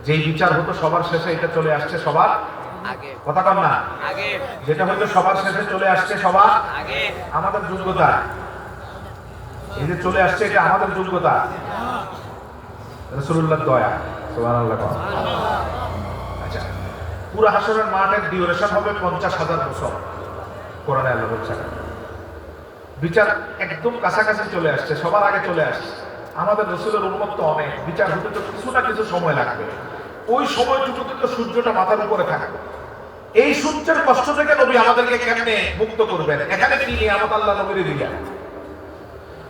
যেই বিচার হতো সবার শেষে, এটা চলে আসছে সবার আগে। কথা কন না আগে। যেটা হয়তো সবার শেষে চলে আসছে সবার আগে। আমাদের যোগ্যতা, এই যে চলে আসছে এটা আমাদের যোগ্যতা, রাসূলুল্লাহর দয়া। সুবহানাল্লাহ। আচ্ছা, পুরো হাসরের মাঠের ডিউরেশন হবে 50,000 বছর। কোরআনে আল্লাহ বলছেন বিচার একদম কাছাকাছি চলে আসছে, সবার আগে চলে আসছে। আমাদের রাসূলের উম্মত তো অনেক, বিচার হতে তো কিছু না কিছু সময় লাগবে। ওই সময়টুকুতে তো সূর্যটা মাথার উপরে থাকবে। এই সূর্যের কষ্ট থেকে নবী আমাদেরকে কেমনে মুক্ত করবেন? এখানে কি নিয়ামত আল্লাহ নবীর দিলেন।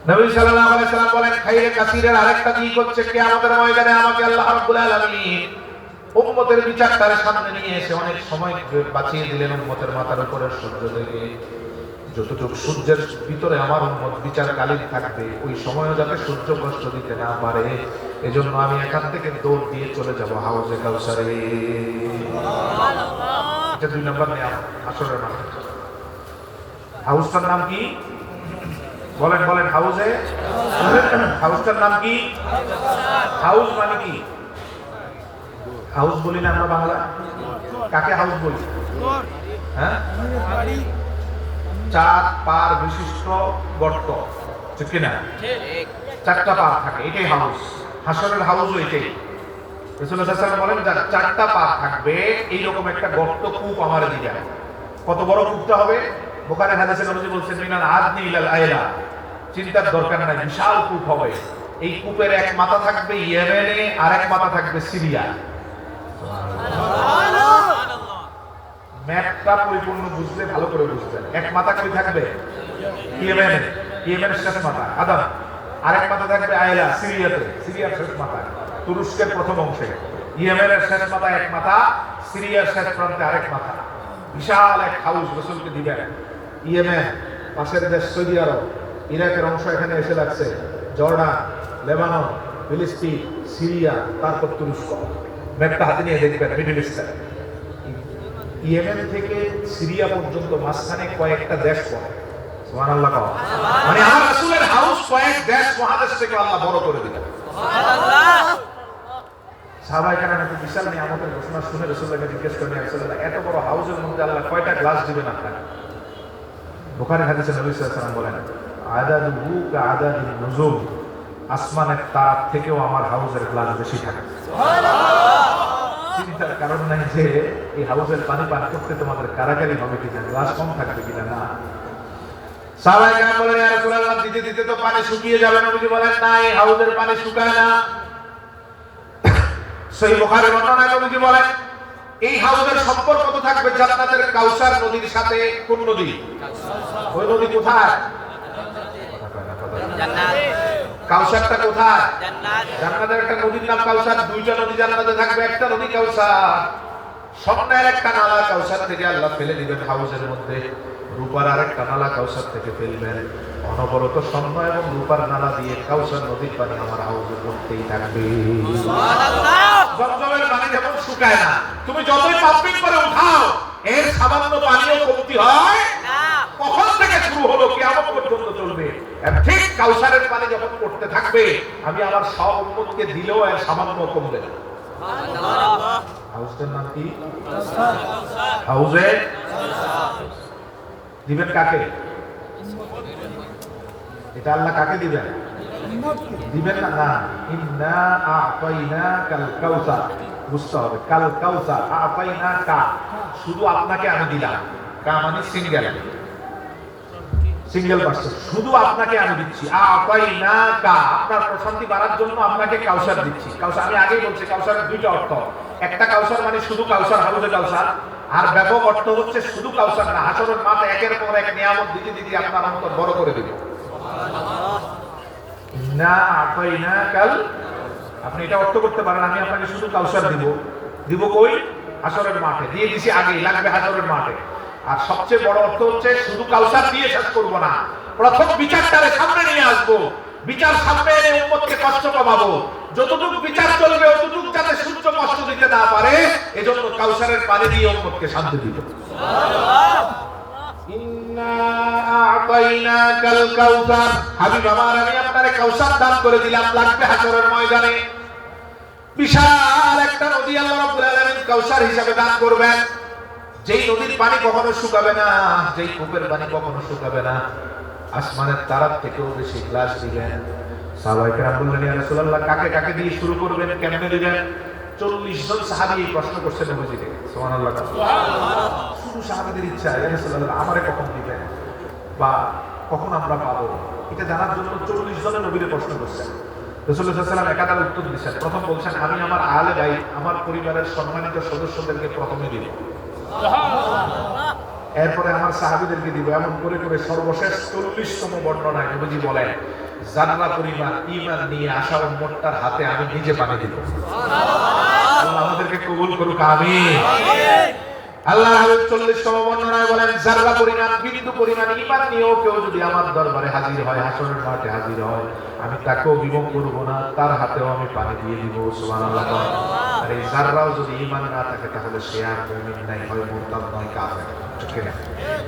নবী সাল্লাল্লাহু আলাইহি সাল্লাম বলেন, খাইরে কাসীরের আরেকটা দিক হচ্ছে কিয়ামতের ময়দানে আমাকে আল্লাহ রাব্বুল আলামিন উম্মতের বিচারটার সামনে নিয়ে এসে অনেক সময় বাঁচিয়ে দিলেন উম্মতের মাথার উপরে সূর্য থেকে। যতটুকু সূর্যের ভিতরে আমার উম্মত বিচারকালীন থাকবে, ওই সময়ও যাতে সূর্য কষ্ট দিতে না পারে, এজন্য আমি এখান থেকে দৌড় দিয়ে চলে যাব হাউজে কাউসারে। এটা 2 নম্বর নিয়ামত হাসরের মাঠে। হাউসটার নাম কি? বলেন বলেন। হাউজে, হাউসটার নাম কি? হাউস মানে কি? হাউস বলি না আমরা বাংলা? কাকে হাউস বলি? হ্যাঁ, 4 পার বিশিষ্ট গর্ত, ঠিক কিনা? 4টা পার থাকে, এটাই হাউস। হাসরের হাউসও এটাই। রাসূলুল্লাহ সাল্লাল্লাহু আলাইহি ওয়াসাল্লাম বলেন 4টা পার থাকবে, এইরকম একটা গর্ত কূপ আমার দিকে। কত বড় কূপটা হবে? বুখারী হাদিসে নবী বলছেন মিনাল আদনি ইলাল আয়লা, চিন্তার দরকার নাই, বিশাল কূপ হবে। এই কূপের এক মাথা থাকবে ইয়েমেনে, আর এক মাথা থাকবে সিরিয়া। ম্যাপটা পরিপূর্ণ বুঝলে ভালো করে বুঝবেন। এক মাথা কই থাকবে? ইয়েমেনে, ইয়েমেনের শেষ মাথা আদান। আরেক মাথা থাকবে আয়লা, সিরিয়াতে, সিরিয়ার শেষ মাথা, তুরস্কের প্রথম অংশে। ইয়েমেনের শেষ মাথা এক মাথা, সিরিয়ার শেষ প্রান্তে আরেক মাথা। বিশাল এক হাউস রাসূলকে দিবেন। ইয়েমেন, পাশের দেশ সৌদি আরব, ইরাকের অংশ এখানে এসে লাগছে, জর্ডান, লেবানন, ফিলিস্তিন, সিরিয়া, তারপর তুরস্ক। ম্যাপটা হাতে নিয়ে দেখবেন, মিডল ইস্টে ইয়েমেন থেকে সিরিয়া পর্যন্ত মাঝখানে কয়েকটা দেশ পড়ে। সুবহানাল্লাহ। মানে আমার রাসূলের হাউস কয়েক দেশ মহাদেশ থেকে আল্লাহ বড় করে দিলেন। সুবহানাল্লাহ। সাহাবায়ে কেরাম এত বিশাল নিয়ামতের ঘোষণা শুনে রাসূলুল্লাহকে জিজ্ঞেস করেন, ইয়া রাসূলুল্লাহ, এত বড় হাউসের মধ্যে আল্লাহ কয়টা গ্লাস দিবেন আপনাকে? বুখারী হাদিসে নবী সাল্লাল্লাহু আলাইহি ওয়াসাল্লাম বলেন, আদাদুহু কাআদাদিন নুজুম, আসমানের তার থেকেও আমার হাউসের গ্লাস বেশি থাকে। সুবহানাল্লাহ। চিন্তার কারণ নাই যে এই হাউসের পানি পান করতে তোমাদের কারাগারি হবে কিনা, গ্লাস কম থাকবে কিনা। না, সাহাবায়ে কেরাম বলেন, ইয়া রাসূলুল্লাহ, দিতে দিতে তো পানি শুকিয়ে যাবে। নবীজি বলেন, না, এই হাউসের পানি শুকায় না। সহিহ বুখারীর বর্ণনায় নবীজি বলেন, এই হাউসের সম্পর্ক তো থাকবে জান্নাতের কাউসার নদীর সাথে। কোন নদী? ওই নদী কোথায়? জান্নাত। কাউসারটা কোথায়? জান্নাত। জান্নাতের একটা নদীর নাম কাউসার। 2টা নদী জান্নাতে থাকবে, একটা নদী কাউসার। স্বর্ণের একটা নালা কাউসার থেকে আল্লাহ ফেলে দিবেন হাউসের মধ্যে, রূপার আরেকটা নালা কাউসার থেকে ফেলবেন। অনবরত স্বর্ণ এবং রূপার নালা দিয়ে কাউসার নদীর পানি আমার হাউসে পড়তেই থাকবে। সুবহানাল্লাহ। জমজমের পানি যেমন শুকায় না, তুমি যতই পাম্পিং করে উঠাও, এর সামান্য পানিও কমতি হয় না। কখন থেকে শুরু হলো, কিয়ামত পর্যন্ত চলবে। ঠিক কাউসারের পানি যখন পড়তে থাকবে, আমি আমার সব উম্মতকে দিলেও এর সামান্য কমবে না। সুবহানাল্লাহ। হাউসের নাম কি? কাউসার। হাউসে দিবেন কাকে? এটা আল্লাহ কাকে দিবেন? দিবেন না, না, ইন্না আ'তাইনাকাল কাউসার। বুঝতে হবে, কাল কাউসার, আ'তাইনাকা, শুধু আপনাকে আমি দিলাম। কা মানে সিঙ্গেল, সিঙ্গেল পারসন, শুধু আপনাকে আমি দিচ্ছি। আ'তাইনাকা, আপনার প্রশান্তি বাড়ার জন্য আপনাকে কাউসার দিচ্ছি। কাউসার, আমি আগেই বলছি, কাউসারের 2টা অর্থ। একটা কাউসার মানে শুধু কাউসার, হাউজে কাউসার। আর ব্যাপক অর্থ হচ্ছে শুধু কাউসার না, হাসরের মাঠে একের পর এক নিয়ামত দিতে দিতে আপনার অন্তর বড় করে দিবে। সুবহানাল্লাহ। ইন্না আ'তাইনাকাল, আপনি এটা অর্থ করতে পারেন, আমি আপনাকে শুধু কাউসার দিব। দিব কই? হাসরের মাঠে। দিয়ে দিছি আগেই, লাগবে হাসরের মাঠে। আর সবচেয়ে বড় অর্থ হচ্ছে শুধু কাউসার দিয়ে শেষ করব না, প্রথম বিচারটারে সামনে নিয়ে আসবো। বিচার সামনে এনে উম্মতকে কষ্ট কমাবো। যতটুকু বিচার চলবে ততটুকু যাতে সূর্য কষ্ট দিতে না পারে, এজন্য কাউসারের পানি দিয়ে উম্মতকে শান্তি দিব। সুবহানাল্লাহ। ইন্না আ'তাইনাকাল কাউসার, হাবিব আমার, আমি আপনারে কাউসার দান করে দিলাম। লাগবে হাসরের ময়দানে বিশাল একটা একটা নদী আল্লাহ রাব্বুল আলামিন কাউসার হিসাবে দান করবেন, যেই নদীর পানি কখনো শুকাবে না, যেই কূপের পানি কখনো শুকাবে না, আসমানের তারার থেকেও বেশি গ্লাস দিবেন। সাহাবায়ে কেরাম বললেন, ইয়া রাসূলুল্লাহ, কাকে কাকে দিয়ে শুরু করবেন, কেমনে দিবেন? 40 জন সাহাবী প্রশ্ন করছেন নবীজিকে। সুবহানাল্লাহ। শুধু সাহাবীদের ইচ্ছা, ইয়া রাসূলুল্লাহ, আমারে কখন দিবেন বা কখন আমরা পাবো, এটা জানার জন্য 40 জনের নবীরে প্রশ্ন করছেন। রাসূলুল্লাহ সাল্লাল্লাহু আলাইহি ওয়াসাল্লাম একাধারে উত্তর দিয়েছেন। প্রথম বলছেন, আমি আমার আহলে বাইত, আমার পরিবারের সম্মানিত সদস্যদেরকে প্রথমে দিব, এরপরে আমার সাহাবীদেরকে দিব। এমন করে করে সর্বশেষ 40তম বর্ণনায় নবীজি বলেন, জান্নাত পরিমাণ ঈমান নিয়ে আসা উম্মতটার হাতে আমি নিজে পানি দিব। আল্লাহ আমাদেরকে কবুল করুক, আমিন। আল্লাহ রাসূল 40তম বর্ণনায় বলেন, জাররা পরিমাণ, বিন্দু পরিমাণ ঈমান নিয়েও কেউ যদি আমার দরবারে হাজির হয়, হাসরের মাঠে হাজির হয়, আমি তাকেও বিমুখ করব না, তার হাতেও আমি পানি দিয়ে দিব। সুবহানাল্লাহ। আর এই জাররাও যদি ঈমান না থাকে তাহলে সে আর মুমিন নাই, হয় মুরতাদ নয় কাফের। ঠিক না?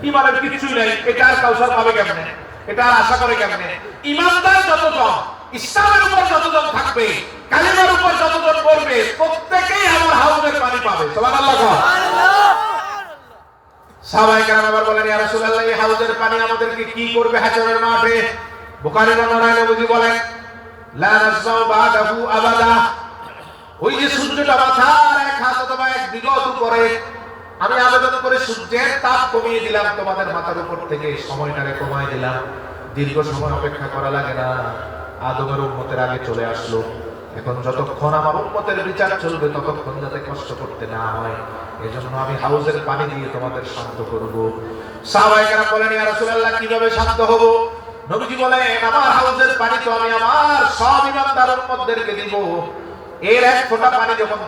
ঈমানের কিছুই নাই, এটা আর কাউসার পাবে কেমনে? এটা আর আশা করে কেমনে? ঈমানদার যতজন, ইসলামের উপর যতজন থাকবে, কালিমার উপর যতজন পড়বে, প্রত্যেকেই আমার হাউজের পানি পাবে। সুবহানাল্লাহ। সাহাবায়ে কেরাম আবার বলেন, ইয়া রাসূলুল্লাহ, এই হাউজের পানি আমাদেরকে কি করবে হাশরের মাঠে? বুখারী বর্ণনায় নবী বলেন, লা নাসমাউ বাদাহু আবাদা। ওই যে সূর্যটা মাথার এক হাত অথবা এক বিগত উপরে, আমি আবেদন করে সূর্যের তাপ কমিয়ে দিলাম তোমাদের মাথার উপর থেকে, সময়টাকে কমায় দিলাম, দীর্ঘ সময় অপেক্ষা করা লাগে না। আদমের উম্মতের আগে চলে আসলো। এখন যতক্ষণ আমার উম্মতের বিচার চলবে ততক্ষণ যাতে কষ্ট করতে না হয়, এজন্য আমি হাউজের পানি দিয়ে তোমাদের শান্ত করব। সাহাবায়ে কেরাম বলেন, ইয়া রাসূলুল্লাহ, কিভাবে শান্ত হব? নবীজি বলেন, আমার হাউজের পানি তো আমি আমার সব ঈমানদার উম্মতদেরকে দিব। এর এক ফোঁটা পানি যখন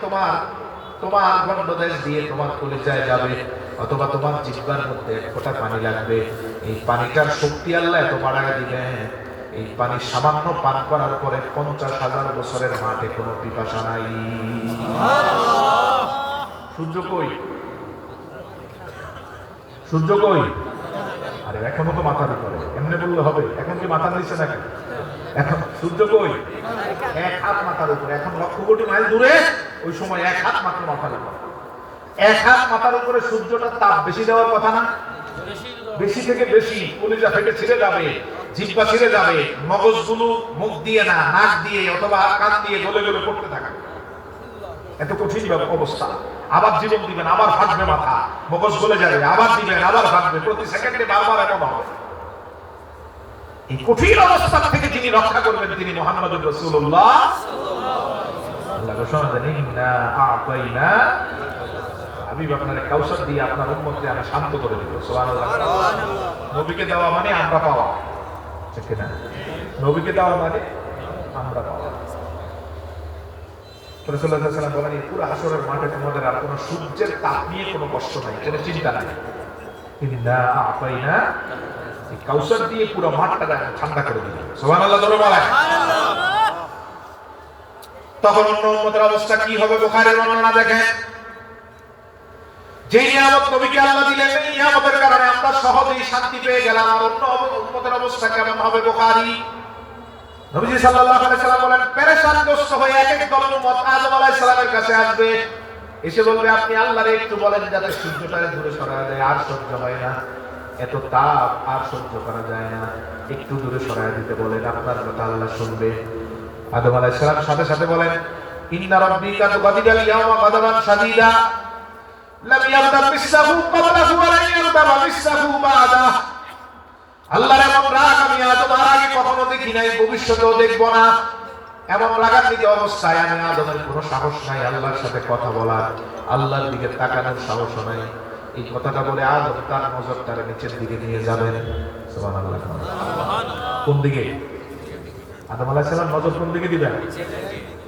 তোমার গণ্ডদেশ দিয়ে তোমার কলিজায় যাবে, অথবা তোমার জিহ্বার মধ্যে এক ফোঁটা পানি লাগবে, এই পানিটার শক্তি আল্লাহ এত বাড়ায় দিবেন, এই পানি সামান্য পান করার পরে 50,000 বছরের মাঠে কোনো পিপাসা নাই। সূর্য কই? সূর্য কই? আরে এখনো তো মাথার উপরে, এমনি বললে হবে? এখন কি মাথার নিচে নাকি? এখন সূর্য কই? এক হাত মাথার উপরে। এখন লক্ষ কোটি মাইল দূরে, ওই সময় এক হাত মাত্র মাথার উপরে। এক হাত মাথার উপরে সূর্যটার তাপ বেশি দেওয়ার কথা না? বেশি থেকে বেশি কলিজা ফেটে ছিঁড়ে যাবে, জিহ্বা ছিঁড়ে যাবে, মগজগুলো মুখ দিয়ে না, নাক দিয়ে অথবা কান দিয়ে গলে গলে পড়তে থাকবে। এত কঠিন অবস্থা। আবার জীবন দিবেন, আবার ফাটবে মাথা, মগজ গলে যাবে, আবার দিবেন, আবার ফাটবে, প্রতি সেকেন্ডে বারবার এমন হবে। এই কঠিন অবস্থা থেকে যিনি রক্ষা করবেন তিনি মুহাম্মদুর রাসূলুল্লাহ। আল্লাহ ঘোষণা দেন, ইন্না আ'তাইনা, আমি আপনার কাউসার দিয়ে আপনার উম্মতকে আমি শান্ত করে দেব। সুবহানাল্লাহ। নবীকে দেওয়া মানে আমরা পাওয়া, ঠিক না? নবীকে দেওয়া মানে আমরা পাওয়া। রাসূলুল্লাহ সাল্লাল্লাহু আলাইহি ওয়াসাল্লাম বলেন, পুরো হাশরের মাঠে তোমাদের আর কোনো সূর্যের তাপ নিয়ে কোনো কষ্ট নাই, কোনো চিন্তা নাই। ইন্না আ'তাইনা, এই কাউসার দিয়ে পুরো মাঠটা ঠান্ডা করে দিল। সুবহানাল্লাহ। জোরে বলেন। তখন অন্য উম্মতের অবস্থা কি হবে? বুখারীর বর্ণনা দেখেন, যে নিয়ামত নবীকে আল্লাহ দিলেন, এই নিয়ামতের কারণে আমরা সহজেই শান্তি পেয়ে গেলাম, আর অন্য উম্মতের অবস্থা কেমন হবে? বুখারী, নবীজি সাল্লাল্লাহু আলাইহি ওয়াসাল্লাম বলেন, পেরেশানগ্রস্ত হয়ে এক এক দল উম্মত আদম আলাইহিস সালামের কাছে আসবে, এসে বলবে, আপনি আল্লাহরে একটু বলেন যাতে সূর্যটাকে দূরে সরায় দেয়, আর সহ্য হয় না, এত তাপ আর সহ্য করা যায় না, একটু দূরে সরায় দিতে বলেন, আপনার কথা আল্লাহ শুনবে। আদম আলাইহিস সালাম সাথে সাথে বলেন, ইন্না রাব্বিকা গাদিবাল ইয়াওমা গাদাবান শাদীদা লাম ইয়াগদাব বিসসাহু ক্বাবলাহু ওয়া লা ইয়াগদাব বিসসাহু বা'দা। আল্লাহর এমন রাগ আমি আদম আর আগে কখনো দেখি নাই, ভবিষ্যতেও দেখব না। এমন রাগান্বিত অবস্থায় আমি আদমের কোনো সাহস নাই আল্লাহর সাথে কথা বলার, আল্লাহর দিকে তাকানোর সাহস নাই। এই কথাটা বলে আদম তার নজরটার নিচের দিকে নিয়ে যাবেন। সুবহানাল্লাহ। কোন দিকে? আদম আলাইহিস সালাম নজর কোন দিকে দিবেন?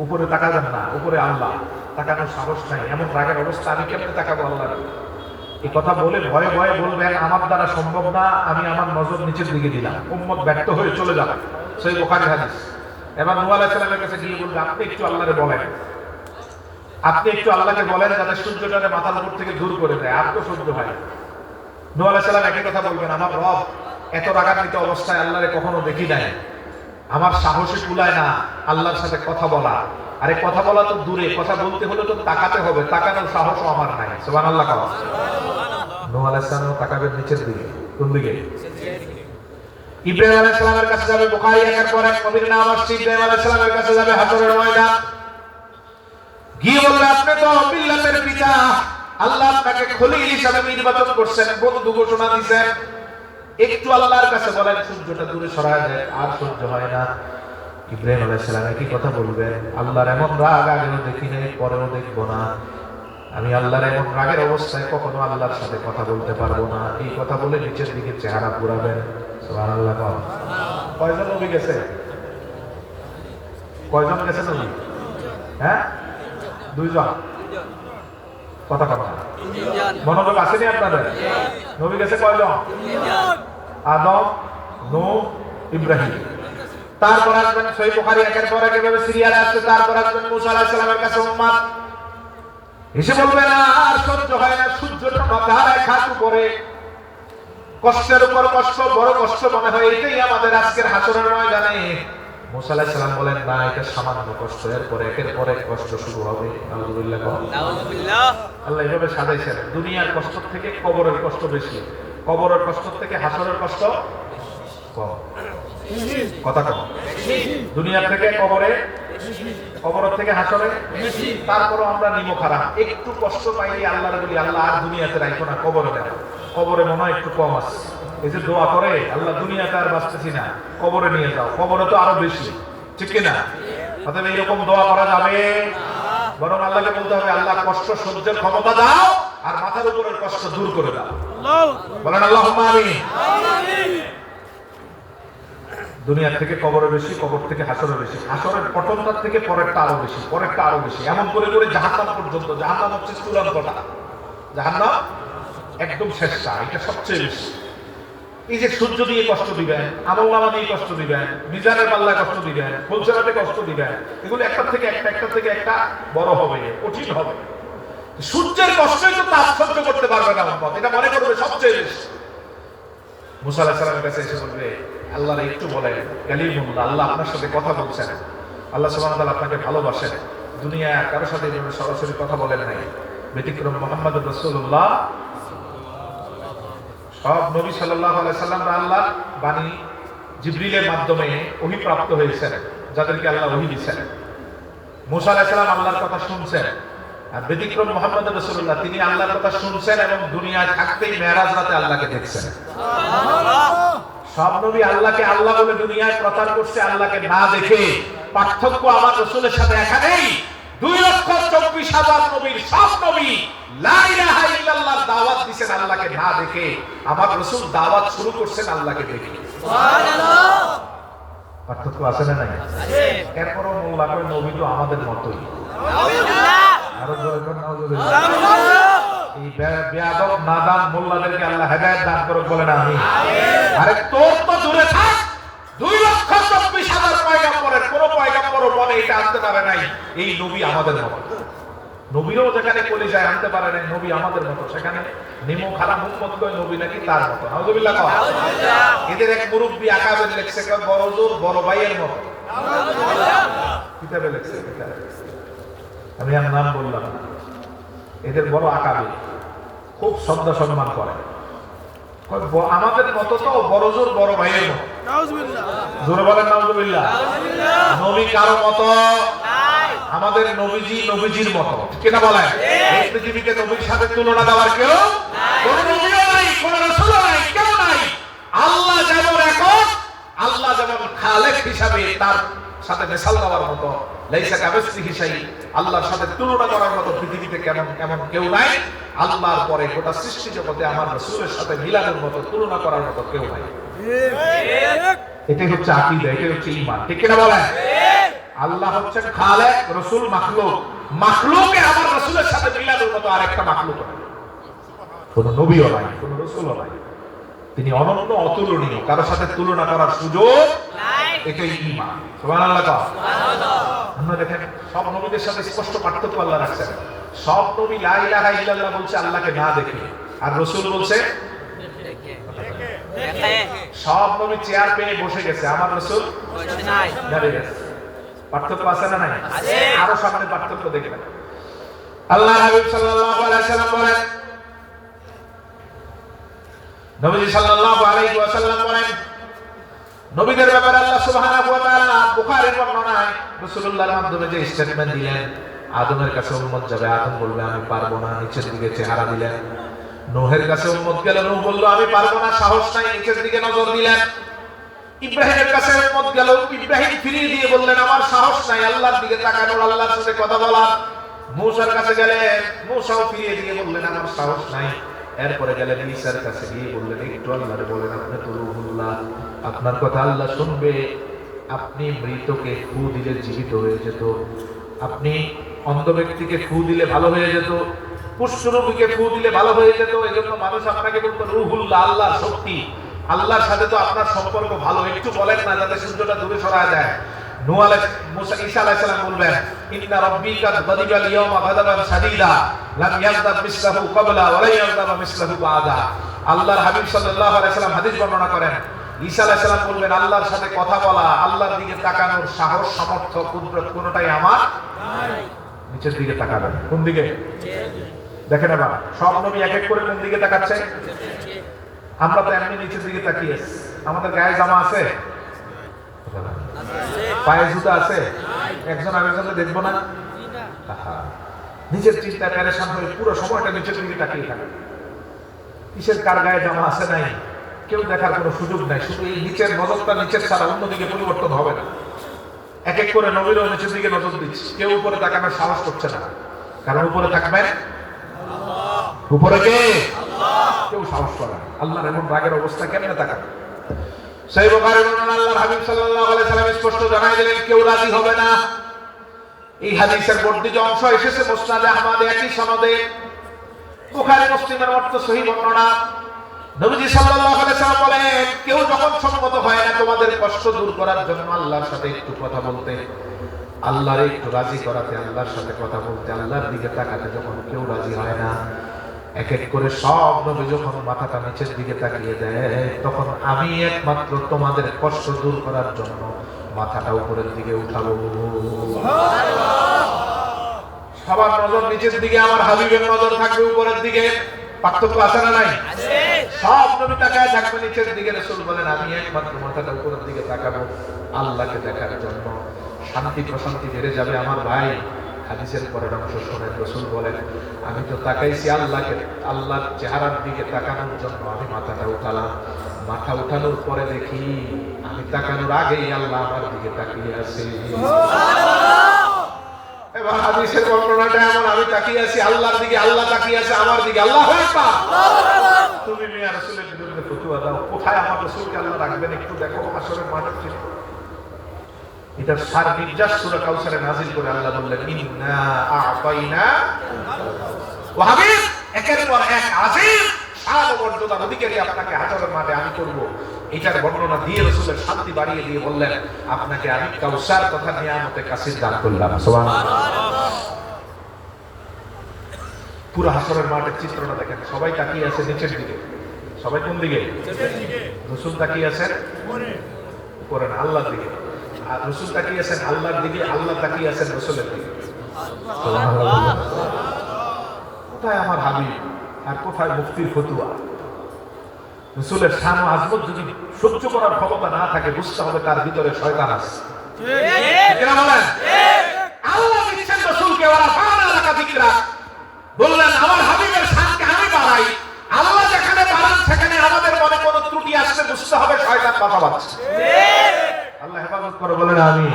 উপরে তাকাবেন না, উপরে আল্লাহ, তাকানোর সাহস নাই। এমন রাগের অবস্থা, আমি কেমনে তাকাবো আল্লাহর? এই কথা বলে ভয়ে ভয়ে বলবেন, আমার দ্বারা সম্ভব না, আমি আমার নজর নিচের দিকে দিলাম। উম্মত ব্যর্থ হয়ে চলে যাবে। সহিহ বুখারী হাদিস। এবার নূহ আলাইহিস সালামের কাছে গিয়ে বলবে, আপনি একটু আল্লাহরে বলেন, আপনি একটু আল্লাহকে বলেন যাতে সূর্যটাকে মাথার উপর থেকে দূর করে দেয়, আর তো সহ্য হয় না। নূহ আলাইহিস সালাম একই কথা বলবেন, আমার রব এত রাগান্বিত অবস্থায় আল্লাহরে কখনো দেখি নাই, আমার সাহসে কুলায় না আল্লাহর সাথে কথা বলা, আরে কথা বলা তো দূরে, কথা বলতে হলে তো তাকাতে হবে, তাকানোর সাহস আমার নাই। সুবহানাল্লাহ। নূহ আলাইহিস সালাম তাকাবেন নিচের দিকে, কোন দিকে? ইব্রাহিম আলাইহিস সালামের কাছে যাবে, বুখারী একের পর এক নবীর নাম আসছে। ইব্রাহিম আলাইহিস সালামের কাছে যাবে হাসরের ময়দান, গিয়ে বলবে আপনি তো মিল্লাতের পিতা, আল্লাহ আপনাকে খলিল হিসাবে নির্বাচন করছেন, বন্ধু ঘোষণা দিয়েছেন, একটু আল্লাহর কাছে বলেন সূর্যটা দূরে সরায় দেয়, আর সহ্য হয় না। ইব্রাহিম আলাইহিস সালাম কি কথা বলবেন? আল্লাহর এমন রাগ আগেও দেখি নাই, পরেও দেখবো না। আমি আল্লাহর এমন রাগের অবস্থায় কখনো আল্লাহর সাথে কথা বলতে পারবো না। এই কথা বলে নিচের দিকে চেহারা ঘুরাবেন। সুবহানাল্লাহ। কয়জন নবী গেছে? কয়জন গেছে নবী? হ্যাঁ, 2 জন। কথা কথা মনোযোগ আসেনি আপনাদের? নবী গেছে কয়জন? আদম, নূহ, ইব্রাহিম। তারপর আসবেন সহিহ বুখারী একের পর এক এভাবে সিরিয়ালে আসছে। তারপর আসবেন মুসা আলাইহিস সালামের কাছে উম্মত এসে বলবে না আর সহ্য হয় না, সূর্যটা মাথার এক হাত উপরে, কষ্টের উপর কষ্ট, বড় কষ্ট মনে হয়, এটাই আমাদের আজকের হাসরের ময়দানে। মুসা আলাইহিস সালাম বলেন না, এটা সামান্য কষ্ট, এরপর একের পর এক কষ্ট শুরু হবে। নাউযুবিল্লাহ। নাউযুবিল্লাহ। আল্লাহ এভাবে সাজাইছেন, দুনিয়ার কষ্ট থেকে কবরের কষ্ট বেশি, কবরের কষ্ট থেকে হাসরের কষ্ট কম। কথা কম। দুনিয়া থেকে কবরে, কবর থেকে হাসরে বেশি। তারপরও আমরা নিমো খারাপ, একটু কষ্ট পাইলে আল্লাহর বলি আল্লাহ আর দুনিয়াতে রাখো না, কবরে দেয়। কবরে মনে হয় একটু কম আছে, এই যে দোয়া করে আল্লাহ দুনিয়াতে আর বাঁচতেছি না, কবরে নিয়ে যাও, কবরে তো আরো বেশি, ঠিক কিনা? অতএব এইরকম দোয়া করা যাবে? বরং আল্লাহকে বলতে হবে আল্লাহ কষ্ট সহ্যের ক্ষমতা দাও, আর মাথার উপরের কষ্ট দূর করে দাও। বলেন আল্লাহুম্মা আমিন। দুনিয়া থেকে কবরে বেশি, কবর থেকে হাসরে বেশি, হাসরের পতনটার থেকে পরেরটা আরো বেশি, পরেরটা আরো বেশি, এমন করে করে জাহান্নাম পর্যন্ত। জাহান্নাম হচ্ছে চূড়ান্তটা, জাহান্নাম একদম শেষটা, এটা সবচেয়ে বেশি। এই যে সূর্য দিয়ে কষ্ট দিবেন, আমলনামা দিয়ে কষ্ট দিবেন, মিজানের পাল্লায় কষ্ট দিবেন, ফুলসেরাতে কষ্ট দিবেন, এগুলো একটা থেকে একটা বড় হবে, কঠিন হবে। সূর্যের কষ্টই তো তাপ সহ্য করতে পারবে না উম্মত, এটা মনে করবে সবচেয়ে বেশি। মুসা আলাইহিস সালামের কাছে এসে বলবে আল্লাহর একটু বলেন, কালিমুল্লাহ, আল্লাহ আপনার সাথে কথা বলছেন, আল্লাহ সুবহানাহু ওয়া তাআলা আপনাকে ভালোবাসেন, দুনিয়া কারোর সাথে এভাবে সরাসরি কথা বলেন নাই, ব্যতিক্রম মুহাম্মদুর রাসূলুল্লাহ। সব নবী সাল্লাল্লাহু আলাইহি সাল্লামরা আল্লাহর বাণী জিবরিলের মাধ্যমে ওহী প্রাপ্ত হয়েছেন, যাদেরকে আল্লাহ ওহী দিয়েছেন। মুসা আলাইহিস সালাম আল্লাহর কথা শুনছেন, আর ব্যতিক্রম মুহাম্মদুর রাসূলুল্লাহ তিনি আল্লাহর কথা শুনছেন এবং দুনিয়ায় থাকতেই মেরাজ রাতে আল্লাহকে দেখছেন। সুবহানাল্লাহ। সব নবী আল্লাহকে আল্লাহ বলে দুনিয়ায় প্রচার করছে, আল্লাহকে না দেখে। পার্থক্য আমার রাসূলের সাথে এখানেই, 2,24,000 নবীর সব নবী লা ইলাহা ইল্লাল্লাহ দাওয়াত দিবেন আল্লাহকে না দেখে, আমার রাসূল দাওয়াত শুরু করছেন আল্লাহকে দেখে। সুবহানাল্লাহ। পার্থক্য আছে না নাই? আছে। এরপরও মোল্লা কয় নবী তো আমাদের মতই। নাউযুবিল্লাহ। আরো জোরে করে নাউযুবিল্লাহ। নাউযুবিল্লাহ। এই বেয়াদব নাদান মোল্লাদেরকে আল্লাহ হেদায়েত দান করুক, বলেন আমিন। আমিন। আরে তোর তো দূরে থাক, 2,24,000 পয়গম্বরের কোন পয়গম্বরও মনে এটা আনতে পারে নাই এই নবী আমাদের মত। নবীও যেখানে কলিজায় আনতে পারে নাই নবী আমাদের মত, সেখানে নিমো খারাপ উম্মত কয় নবী নাকি তার মত। নাউযুবিল্লাহ। নাউযুবিল্লাহ। এদের এক মুরব্বি আকাবের লেখছে বড় জোর বড় ভাইয়ের মত। নাউযুবিল্লাহ। কিতাবে লেখছে, কিতাবে। আমি আর নাম বললাম না। এদের বড় আকাবে, খুব শ্রদ্ধা সম্মান করে, আমাদের মতো তো বড় জোর বড় ভাইয়ের মতো। নাউযুবিল্লাহ। জোরে বলেন নাউযুবিল্লাহ। নাউযুবিল্লাহ। নবী কারো মতো নাই, আমাদের নবীজি নবীজির মতো, ঠিক না বলেন? এই পৃথিবীতে নবীর সাথে তুলনা দেওয়ার কেউ নাই, কোন নবীও নাই, কোন রাসূলও নাই, কেউ নাই। আল্লাহ যেমন একক, আল্লাহ যেমন খালেক হিসাবে তার সাথে মিশাল দেওয়ার মতো, লাইসা কামিসলিহি শাই, আল্লাহর সাথে তুলনা করার মতো পৃথিবীতে এমন কেউ নাই। আল্লাহর পরে গোটা সৃষ্টি জগতে আমার রাসূলের সাথে মিলানোর মতো, তুলনা করার মতো কেউ নাই। এটাই হচ্ছে আকীদা, এটাই হচ্ছে ঈমান, ঠিক কিনা বলেন? আল্লাহ হচ্ছেন খালেক, রাসূল মাখলুক। মাখলুকে আমার রাসূলের সাথে মিলানোর মতো আরেকটা মাখলুক নাই, কোন নবীও নাই, কোন রাসূলও নাই। তিনি অনন্য, অতুলনীয়, কারোর সাথে তুলনা করার সুযোগ নাই। এটাই ঈমান। সুবহানাল্লাহ। সুবহানাল্লাহ। আমরা দেখেন সব নবীদের সাথে স্পষ্ট পার্থক্য আল্লাহ রাখছেন। সব নবী লা ইলাহা ইল্লাল্লাহ বলছে আল্লাহকে না দেখে, আর রাসূল বলছে দেখে। সব নবী চেয়ার পেয়ে বসে গেছে, আমার রাসূল বসে নাই, দাঁড়িয়ে গেছে। পার্থক্য আছে না নাই? আরো সামনে পার্থক্য দেখবেন। আল্লাহ হাবিব সাল্লাল্লাহু আলাইহি সাল্লাম বলেন, নবী সাল্লাল্লাহু আলাইহি ওয়াসাল্লাম বলেন, নবীদের ব্যাপারে আল্লাহ সুবহানাহু ওয়া তাআলা বুখারীর বর্ণনায় রাসূলুল্লাহর মাধ্যমে যে স্টেটমেন্ট দিলেন, আদমের কাছে উম্মত যাবে, আদম বলবে আমি পারবো না, নিচের দিকে চেহারা দিলেন। নূহের কাছে উম্মত গেল, নূহ বলল আমি পারবো না, সাহস নাই, নিচের দিকে নজর দিলেন। ইব্রাহিমের কাছে উম্মত গেল, ইব্রাহিম ফিরিয়ে দিয়ে বললেন আমার সাহস নাই, আল্লাহর দিকে তাকানোর, আল্লাহর সাথে কথা বলার। মূসার কাছে গেলেন, মূসাও ফিরিয়ে দিয়ে বললেন আমার সাহস নাই। এরপরে গেলেন ঈসার কাছে, গিয়ে বললেন একটু আল্লাহরে বলেন আপনি তো রূহুল্লাহ, আপনার কথা আল্লাহ শুনবে। আপনি মৃতকে ফু দিলে জীবিত হয়ে যেত, আপনি অন্ধ ব্যক্তিকে ফু দিলে ভালো হয়ে যেত, পুষ্যরূপীকে ফু দিলে ভালো হয়ে যেত। এই জন্য মানুষ আপনাকে বলতো রূহুল্লাহ, আল্লাহর শক্তি। আল্লাহর সাথে তো আপনার সম্পর্ক ভালো, একটু বলেন না যাতে সূর্যটা দূরে সরা যায়। নূহ আলাইহিস মুসা ঈসা আলাইহিস সালাম বলবেন ইন্না রাব্বিকা গাদিবা আল-ইয়াওমা গাদাবান শাদীদা লাম ইয়াগদাব মিসলাহু ক্বাবলা ওয়া লা ইয়াগদাব মিসলাহু বা'দা। আল্লাহর হাবিব সাল্লাল্লাহু আলাইহি সাল্লাম হাদিস বর্ণনা করেন, ঈসা আলাইহিস সালাম বলবেন আল্লাহর সাথে কথা বলা, আল্লাহর দিকে তাকানোর সাহস, সামর্থ্য, কুদরত কোনটাই আমার নাই। নিচের দিকে তাকাবেন, কোন দিকে? দেখেন এবার সব নবী এক এক করে কোন দিকে তাকাচ্ছে? আমরা তো এমনি নিচের দিকে তাকিয়ে আছি। আমাদের গায়ে জামা আছে, পায়ে জুতা আছে, একজন আরেকজনকে দেখবো না, নিজের চিন্তায় পেরেশান হয়ে পুরো সময়টা নিচের দিকে তাকিয়ে থাকে। কিসের কার গায়ে জামা আছে নাই কেউ দেখার কোনো সুযোগ নাই, শুধু এই নিচের নজরটা নিচের ছাড়া অন্যদিকে পরিবর্তন হবে না। এক এক করে নবীরও নিচের দিকে নজর দিচ্ছে, কেউ উপরে তাকানোর সাহস করছে না, কারণ উপরে থাকবেন উপরে কে? কেউ সাহস করে না। আল্লাহর এমন রাগের অবস্থা কেমনে তাকাবে? সেই বুখারী বর্ণনা আল্লাহর হাবিব সাল্লাল্লাহু আলাইহি সাল্লাম স্পষ্ট জানাই দিলেন কেউ রাজি হবে না। এই হাদিসের বর্ধিত অংশ এসেছে মুসনাদে আহমদে একই সনদে, বুখারী মুসলিমের অর্থ সহিহ বর্ণনা। নবীজি সাল্লাল্লাহু আলাইহি সাল্লাম বলেন কেউ যখন সম্মত হয় না তোমাদের কষ্ট দূর করার জন্য আল্লাহর সাথে একটু কথা বলতে, আল্লাহর একটু রাজি করাতে, আল্লাহর সাথে কথা বলতে, আল্লাহর দিকে তাকাতে যখন কেউ রাজি হয় না, এক এক করে সব নবী যখন মাথাটা নিচের দিকে তাকিয়ে দেয়, তখন আমি একমাত্র তোমাদের কষ্ট দূর করার জন্য মাথাটা উপরের দিকে উঠাবো। সবার নজর নিচের দিকে, আমার হাবিবের নজর থাকবে উপরের দিকে। পার্থক্য আছে না নাই? সব নবী তাকায় থাকবে নিচের দিকে, রাসূল বলেন আমি একমাত্র মাথাটা উপরের দিকে তাকাবো আল্লাহকে দেখার জন্য। শান্তি প্রশান্তি বেড়ে যাবে আমার ভাই। হাদিসের পরের অংশ শুনে রাসূল বলেন আমি তো তাকাইছি আল্লাহকে, আল্লাহর চেহারার দিকে তাকানোর জন্য আমি মাথাটা উঠালাম। মাথা উঠানোর পরে দেখি আমি তাকানোর আগেই আল্লাহ আমার দিকে তাকিয়ে আছে। এবার হাদিসের বর্ণনাটা এমন, আমি তাকিয়ে আছি আল্লাহর দিকে, আল্লাহ তাকিয়ে আছে আমার দিকে। আল্লাহু আকবার। তুমি মিয়া রাসূলের বিরুদ্ধে ফতোয়া দাও, কোথায় আমার রাসূলকে আল্লাহ রাখবেন একটু দেখো। হাসরের মাঠের চিত্র, এটা সার নির্যাস সূরা কাউসারে নাযিল করে আল্লাহ বললেন ইন্না আ'তাইনা ওয়া হাবিব, একের পর এক আজিম শান ও মর্যাদা নবীকে আপনাকে হাসরের মাঠে আমি করব। এটার বর্ণনা দিয়ে রাসূলের শান্তি বাড়িয়ে দিয়ে বললেন আপনাকে আমি কাউসার তথা নিয়ামতে কাসির দান করলাম। সুবহানাল্লাহ। পুরো হাসরের মাঠের চিত্রটা দেখেন, সবাই তাকিয়ে আছে নিচের দিকে। সবাই কোন দিকে? রাসূল তাকিয়ে আছেন উপরে না, আল্লাহর দিকে। আর রাসূল তাকিয়ে আছেন আল্লাহর দিকে, আল্লাহ তাকিয়ে আছেন রাসূলের দিকে। সুবহানাল্লাহ। কোথায় আমার হাবিব আর কোথায় মুফতির ফতোয়া? রাসূলের শান ও আজমত যদি সহ্য করার ক্ষমতা না থাকে, বুঝতে হবে তার ভিতরে শয়তান আছে। ঠিক না বলেন? আল্লাহ দিচ্ছেন রাসূলকে ওয়া রাফা'না লাকা যিকরা, বললেন আমার হাবিবের শানকে আমি বাড়াই। আল্লাহ যেখানে বাড়ান সেখানে আমাদের মনে কোনো ত্রুটি আসলে বুঝতে হবে শয়তান কথা বলছে। আল্লাহ হেফাজত করে, বলেন আমিন।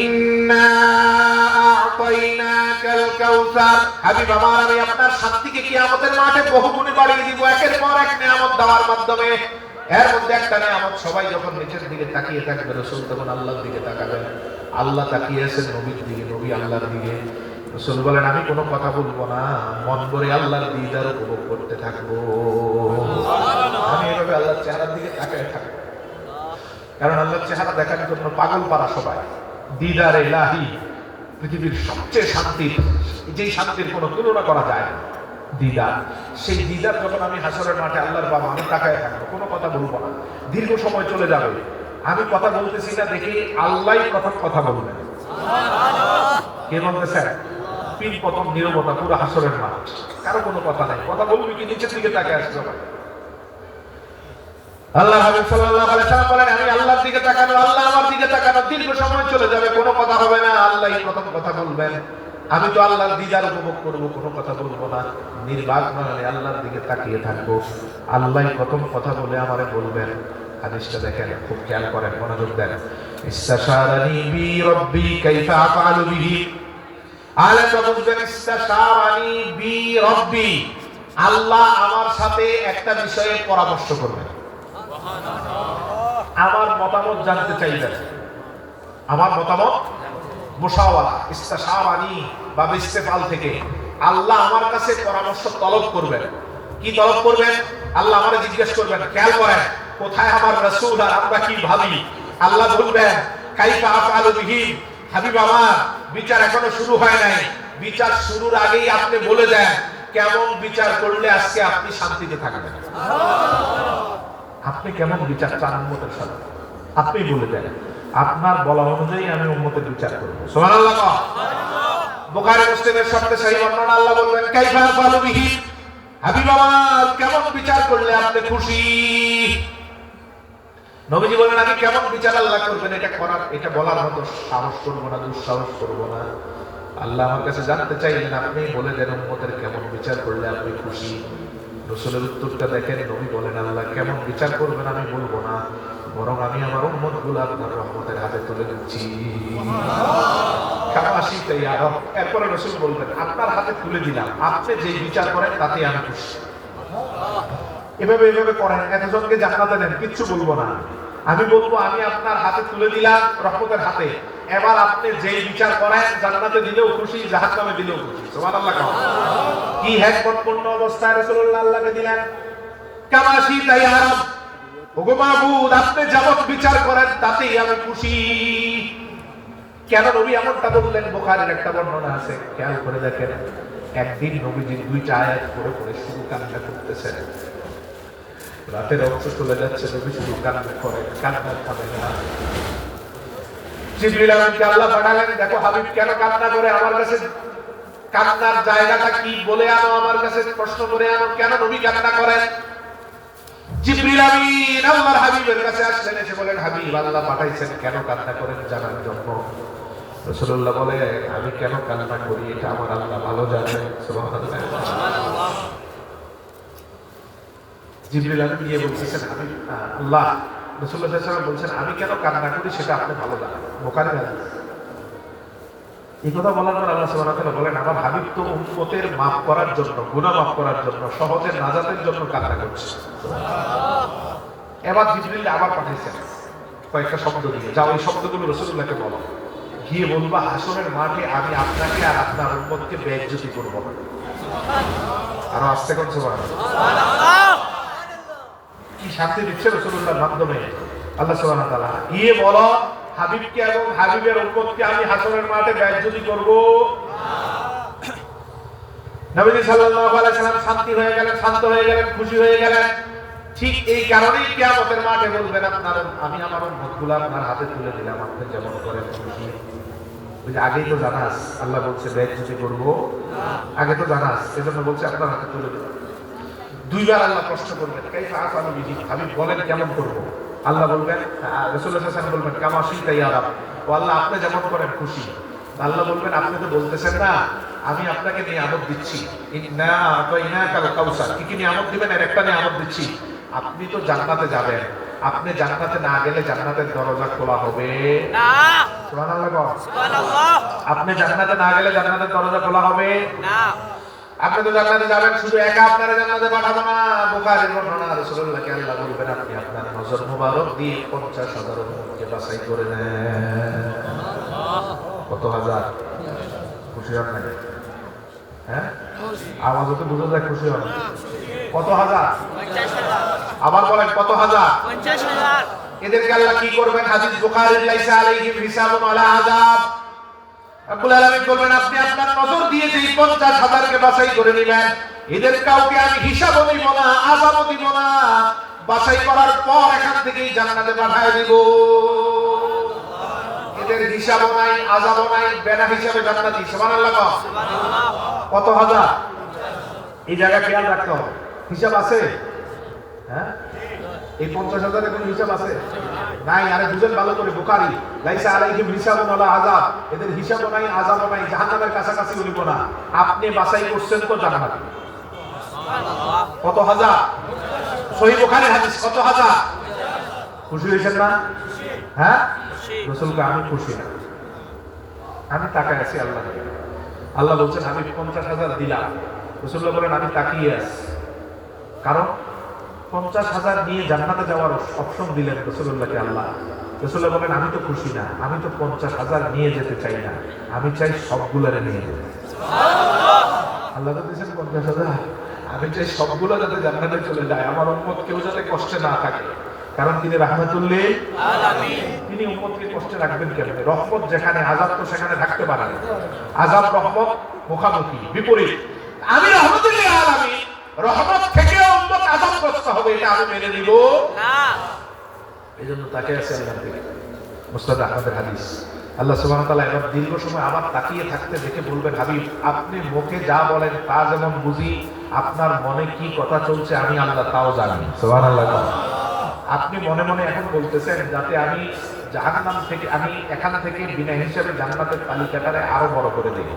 ইন্না আ'তাইনাকাল কাউসার, হাবিব আমার আমি আপনার শান্তিকে কিয়ামতের মাঠে বহুগুণে বাড়িয়ে দিব একের পর এক নিয়ামত দেওয়ার মাধ্যমে। এর মধ্যে একটা নিয়ামত, সবাই যখন নিচের দিকে তাকিয়ে থাকবে রাসূল তখন আল্লাহর দিকে তাকাবেন। আল্লাহ তাকিয়ে আছেন নবীর দিকে, নবী আল্লাহর দিকে। রাসূল বলেন আমি কোনো কথা বলবো না, মন ভরে আল্লাহর দিদার উপভোগ করতে থাকবো। আমি এভাবে আল্লাহর চেহারার দিকে তাকিয়ে থাকবো, কারণ আল্লাহর চেহারা দেখার জন্য পাগল পারা সবাই। দিদার ইলাহি, পৃথিবীর সবচেয়ে শান্তির, যেই শান্তির কোনো তুলনা করা যায় না, দিদার। সেই দিদার যখন আমি হাসরের মাঠে আল্লাহর বাবা আমি তাকায় থাকবো, কোনো কথা বলবো না। দীর্ঘ সময় চলে যাবে, আমি কথা বলতেছি না দেখি আল্লাহই প্রথম কথা বলবেন। কে বলতেছেন? তিন প্রথম নীরবতা, পুরো হাসরের মাঠ, কারো কোনো কথা নাই। কথা বলবি কি নিচের দিকে তাকিয়ে আসছে। আল্লাহ হাবিব সাল্লাল্লাহু আলাইহি ওয়াসাল্লাম বলেন, আমি আল্লাহর দিকে তাকানো, আল্লাহ আমার দিকে তাকানো, দীর্ঘ সময় চলে যাবে, কোনো কথা হবে না, আল্লাহই প্রথম কথা বলবেন। আমি তো আল্লাহর দিদার উপভোগ করবো, কোনো কথা বলবো না, নির্বাক মানে আল্লাহর দিকে তাকিয়ে থাকবো, আল্লাহই প্রথম কথা বলে আমারে বলবেন। হাদিসটা দেখেন, খুব খেয়াল করেন, মনোযোগ দেন। ইস্তাশারানি বি রাব্বি কাইফা আফআলু বিহি। আলা তাবুদ্দান ইস্তাশারানি বি রাব্বি, আল্লাহ আমার সাথে একটা বিষয়ে পরামর্শ করবেন, আমার মতামত জানতে চাইবেন, আমার মতামত মুশাওয়ারা, ইস্তাশারানি বা ইস্তেফাল থেকে আল্লাহ আমার কাছে পরামর্শ তলব করবেন। কি তলব করবেন? আল্লাহ আমারে জিজ্ঞেস করবেন, খেয়াল করেন, কোথায় আমার রাসূল আর আমরা কি ভাবি। আল্লাহ বলবেন, কাইফা আফআলু বিহি, হাবিব আমার বিচার এখনো শুরু হয় নাই, বিচার শুরুর আগেই আপনি বলে দেন কেমন বিচার করলে আজকে আপনি শান্তিতে থাকবেন। আপনি কেমন বিচার চান উম্মতের সাথে, আপনি বলে দেন, আপনার বলা অনুযায়ী আমি উম্মতের বিচার করব। সুবহানাল্লাহ। বুখারী মুসলিমের শর্তে সহিহ বর্ণনা, আল্লাহ বলবেন, কাইফা আফআলু বিহি, হাবিব আমার কেমন বিচার করলে আপনি খুশি। নবীজি বলেন, আমি কেমন বিচার আল্লাহ করবেন এটা বলার মতো সাহস করবো না, দুঃসাহস করবো না। আল্লাহ আমার কাছে জানতে চাইলেন, আপনি বলে দেন উম্মতের কেমন বিচার করলে আপনি খুশি। রাসূলের উত্তরটা দেখেন, নবী বলেন, আল্লাহ কেমন বিচার করবেন আমি বলবো না, বরং আমি আমার উম্মতগুলো আপনার রহমতের হাতে তুলে দিচ্ছি। এরপরে রাসূল বলবেন, আপনার হাতে তুলে দিলাম, আপনি যে বিচার করেন তাতে আমি খুশি। এভাবে এভাবে করেন, এতজনকে জান্নাতে দেন, কিচ্ছু বলবো না, আমি বলবো আমি আপনার হাতে তুলে দিলাম রহমতের হাতে, এবার আপনি যেই বিচার করেন জান্নাতে দিলেও খুশি, জাহান্নামে দিলেও খুশি। সুবহানাল্লাহ। কি হিকমতপূর্ণ অবস্থায় রাসূলুল্লাহ আল্লাহকে দিলেন। কামা শিতা ইয়া রাব, ওগো মাবুদ আপনি যেমন বিচার করেন তাতেই আমি খুশি। কেন নবী এমনটা বললেন? বুখারীর একটা বর্ণনা আছে, খেয়াল করে দেখেন। একদিন নবীজি দুইটা আয়াত পড়ে পড়ে শুধু কান্না করতেছেন। রাতের অংশ চলে যাচ্ছে, নবী শুধু কান্না করেন, কান্না থামে না। জিবরিল আমিনকে আল্লাহ পাঠালেন, দেখো হাবিব কেন কান্না করে, আমার কাছে কান্নার জায়গাটা কি বলে আনো, আমার কাছে প্রশ্ন করে আনো, কেন নবী কান্না করেন। জিবরিল আমিন আল্লাহর হাবিবের কাছে আসলেন, এসে বলেন, হাবিব আল্লাহ পাঠাইছেন কেন কান্না করেন জানার জন্য। রাসূলুল্লাহ বলে, আমি কেন কান্না করি এটা আমার আল্লাহ ভালো জানেন। সুবহানাল্লাহ। জিবরিল আমিন গিয়ে বলতেছেন, হাবিব আল্লাহ, রাসূলুল্লাহ সাল্লাল্লাহু আলাইহি ওয়াসাল্লাম বলছেন আমি কেন কান্না করি সেটা আপনি ভালো জানেন। বুখারীর হাদিস। এই কথা বলার পর আল্লাহ সুবহানাহু ওয়া তাআলা বলেন, আমার হাবিব তো উম্মতের মাফ করার জন্য, গুনাহ মাফ করার জন্য, সহজে নাজাতের জন্য কান্না করছে। এবার জিবরিল আবার পাঠাইছেন কয়েকটা শব্দ দিয়ে, যাও এই শব্দগুলো রাসূলুল্লাহকে বলো, গিয়ে বলবা হাসরের মাঠে আমি আপনাকে আর আপনার উম্মতকে বেইজ্জতি করব না। আরো আস্তে করে সুবহানাল্লাহ। কি শান্তি দিচ্ছে রাসূলুল্লাহর মাধ্যমে আল্লাহ সুবহানাহু ওয়া তাআলা। গিয়ে বলো হাবিবকে এবং হাবিবের উম্মতকে আমি হাসরের মাঠে বেইজ্জতি করব না। নবী সাল্লাল্লাহু আলাইহি ওয়াসাল্লাম শান্তি হয়ে গেলেন, শান্ত হয়ে গেলেন, খুশি হয়ে গেলেন। ঠিক এই কারণেই কিয়ামতের মাঠে বলবেন, আপনার আমি আমার উম্মতগুলো আপনার হাতে তুলে দিলাম, আপনি যেমন করেন খুশি। বুঝে আগেই তো জানাস, আল্লাহ বলছে বেইজ্জতি করব না, আগে তো জানাস, এজন্য বলছে আপনার হাতে তুলে দিলাম। দুইবার আল্লাহ প্রশ্ন করবেন, কাইফা আফআলু বিহি, হাবিব বলেন কেমন করব। আল্লাহ বলবেন, রাসূলুল্লাহ সাল্লাল্লাহু আলাইহি ওয়াসাল্লাম বলবেন, কামা শিতা ইয়া রাব, ও আল্লাহ আপনি যেমন করেন খুশি। আল্লাহ বলবেন, আপনি তো বলতেছেন না আমি আপনাকে নিয়ামত দিচ্ছি, ইন্না আতাইনাকাল কাউসার, কি কি নিয়ামত দিবেন, এর একটা নিয়ামত দিচ্ছি, আপনি তো জান্নাতে যাবেন, আপনি জান্নাতে না গেলে জান্নাতের দরজা খোলা হবে না। সুবহানাল্লাহ। সুবহানাল্লাহ। আপনি জান্নাতে না গেলে জান্নাতের দরজা খোলা হবে না। আপনি তো জান্নাতে যাবেন, শুধু একা আপনারা জান্নাতে পাঠাবো না। বুখারীর বর্ণনা, রাসূলুল্লাহকে আল্লাহ বলবেন, আপনি আপনার নজর মুবারক দিয়ে 50,000 উম্মতকে বাছাই করে নেন। কত হাজার? খুশি হন না? হ্যাঁ, আওয়াজ তো বুঝা যায় খুশি হন। কত হাজার? 50,000। আবার বলেন কত হাজার? 50,000। এদেরকে আল্লাহ কি করবেন? হাদিস বুখারীর, লাইসা আলাইহিম হিসাবুন ওয়ালা আযাব। রব্বুল আলামিন বলবেন, আপনি আপনার নজর দিয়ে যেই 50,000 কে বাছাই করে নেবেন, এদের কাউকে আমি হিসাবও দিব না, আযাবও দিব না, বাছাই করার পর এখান থেকেই জান্নাতে পাঠিয়ে দিব। এদের হিসাবও নাই, আযাবও নাই, বেনা হিসাবে জান্নাতি। সুবহানাল্লাহ। কত হাজার? এই জায়গা খেয়াল রাখতে হবে। হিসাব আছে? হ্যাঁ, এই 50,000 এর কোনো হিসাব আছে? নাই। আরে বুঝেন ভালো করে, বুখারী, লাইসা আলাইহিম হিসাবুন ওয়ালা আযাব, এদের হিসাবও নাই, আযাবও নাই, জাহান্নামের কাছাকাছি উঠব না। আপনি বাছাই করছেন তো জান্নাতে। সুবহানাল্লাহ। কত হাজার? সহিহ বুখারীর হাদিস। কত হাজার? খুশি হয়েছেন না? হ্যাঁ, রাসূলকে আমি খুশি না, আমি তাকায় আছি আল্লাহ। আল্লাহ বলছেন আমি 50,000 দিলাম। রাসূলুল্লাহ বলেন আমি তাকিয়ে আছি। কারণ 50,000 নিয়ে জান্নাতে যাওয়ার অপশন দিলেন রাসূলুল্লাহকে আল্লাহ। রাসূলুল্লাহ বলেন আমি তো খুশি না, আমি তো 50,000 নিয়ে যেতে চাই না, আমি চাই সবগুলোরে নিয়ে যেতে। সুবহানাল্লাহ। আল্লাহ তো দিয়েছেন 50,000, আমি চাই সবগুলো যাতে জান্নাতে চলে যায়, আমার উম্মত কেউ যাতে কষ্টে না থাকে। কারণ তিনি রাহমাতুল লিল আলামিন, তিনি উম্মতকে কষ্টে রাখবেন কেন? রহমত যেখানে, আযাব তো সেখানে থাকতে পারে না। আযাব রহমত মুখামুখি, বিপরীত। আমি রাহমাতুল লিল আলামিন, রহমত থেকে উম্মত আযাবগ্রস্ত হবে, এটা আমি মেনে নিব না। এজন্য তাকে আছে আল্লাহর দিকে। মুসনাদ আহমদের হাদিস। আল্লাহ সুবহানাহু ওয়া তাআলা এবার দীর্ঘ সময় আবার তাকিয়ে থাকতে দেখে বলবেন হাবিব আপনি মুখে যা বলেন তা যেমন বুঝি, আপনার মনে কি কথা চলছে আমি আল্লাহ তাও জানি। সুবহানাল্লাহ। আপনি মনে মনে এখন বলতেছেন যাতে আমি জাহান্নাম থেকে, আমি এখান থেকে বিনা হিসাবে জান্নাতের তালিকাটারে আরো বড় করে দিই।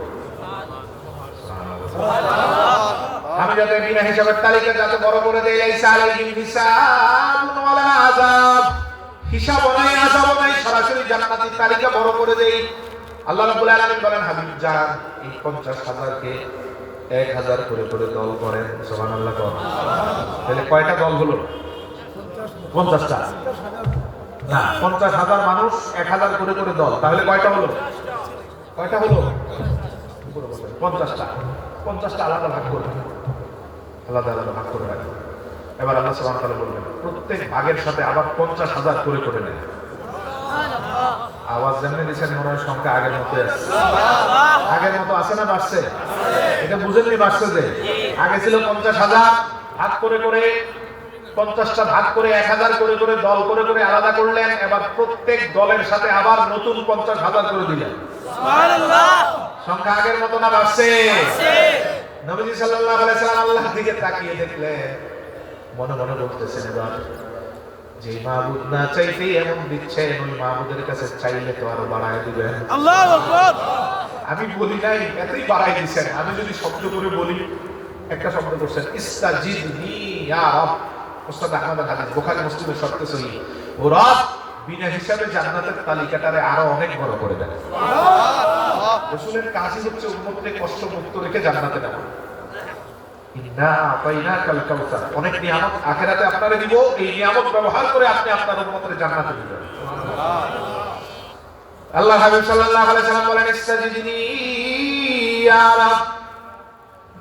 আমি যাতে বিনা হিসাবের তালিকা যাতে বড় করে দেই। লাইসা আলাইহিম হিসাবুন ওয়ালা আযাব, হিসাব নাই, আযাব নাই, সরাসরি জান্নাতের তালিকা বড় করে দেই। আল্লাহ রাব্বুল আলামিন বলেন হাবিব যান এই 50,000 কে 1,000 করে করে দল করেন। সুবহানাল্লাহ। তাহলে কয়টা দল হলো? 50টা না, 50,000 মানুষ 1,000 করে করে দল, তাহলে কয়টা হলো? কয়টা হলো? 50টা। 50টা আলাদা ভাগ করে, আলাদা আলাদা ভাগ করে রাখবে। এবার আল্লাহ সুবহানাহু ওয়া তাআলা বলবেন প্রত্যেক ভাগের সাথে আবার 50,000 করে করে নেয়। আওয়াজ জানেন দিচ্ছেন, মনে হয় সংখ্যা আগের মতো আছে। আগের মতো আছে না বাড়ছে? এটা বুঝেননি বাড়ছে যে আগে ছিল 50,000, ভাগ করে করে 50টা ভাগ করে 1,000 করে করে দল করে করে আলাদা করলেন। এবার প্রত্যেক দলের সাথে আবার নতুন 50,000 করে দিলেন। সুবহানাল্লাহ। সংখ্যা আগের মতো না বাড়ছে? নবীজি সাল্লাল্লাহু আলাইহি সাল্লাম আল্লাহর দিকে তাকিয়ে দেখলেন, মনে মনে বলতেছেন এবার যে মাবুদ না চাইতেই এমন দিচ্ছেন, ওই মাবুদের কাছে চাইলে তো আরো বাড়ায় দিবেন। আল্লাহু আকবার। আমি বলি নাই এতই বাড়ায় দিবেন। আমি যদি শব্দ করে বলি, একটা শব্দ করছেন ইস্তাজিবনি ইয়া রব। মুসনাদ আহমদের হাদিস, বুখারী মুসলিমের শর্তে সহিহ। ও রব বিনা হিসাবে জান্নাতের তালিকাটারে আরো অনেক বড় করে দেন। সুবহানাল্লাহ। রাসূলের কাজই হচ্ছে উম্মতকে কষ্টমুক্ত রেখে জান্নাতে নেওয়া। ইন্না আতাইনাকাল কাউসার, অনেক নিয়ামত আখিরাতে আপনারে দিব, এই নিয়ামত ব্যবহার করে আপনি আপনার উম্মতের জান্নাতে দিবেন। সুবহানাল্লাহ। আল্লাহ হাবিব সাল্লাল্লাহু আলাইহি সাল্লাম বলেন ইস্তাজিবনি ইয়া রব,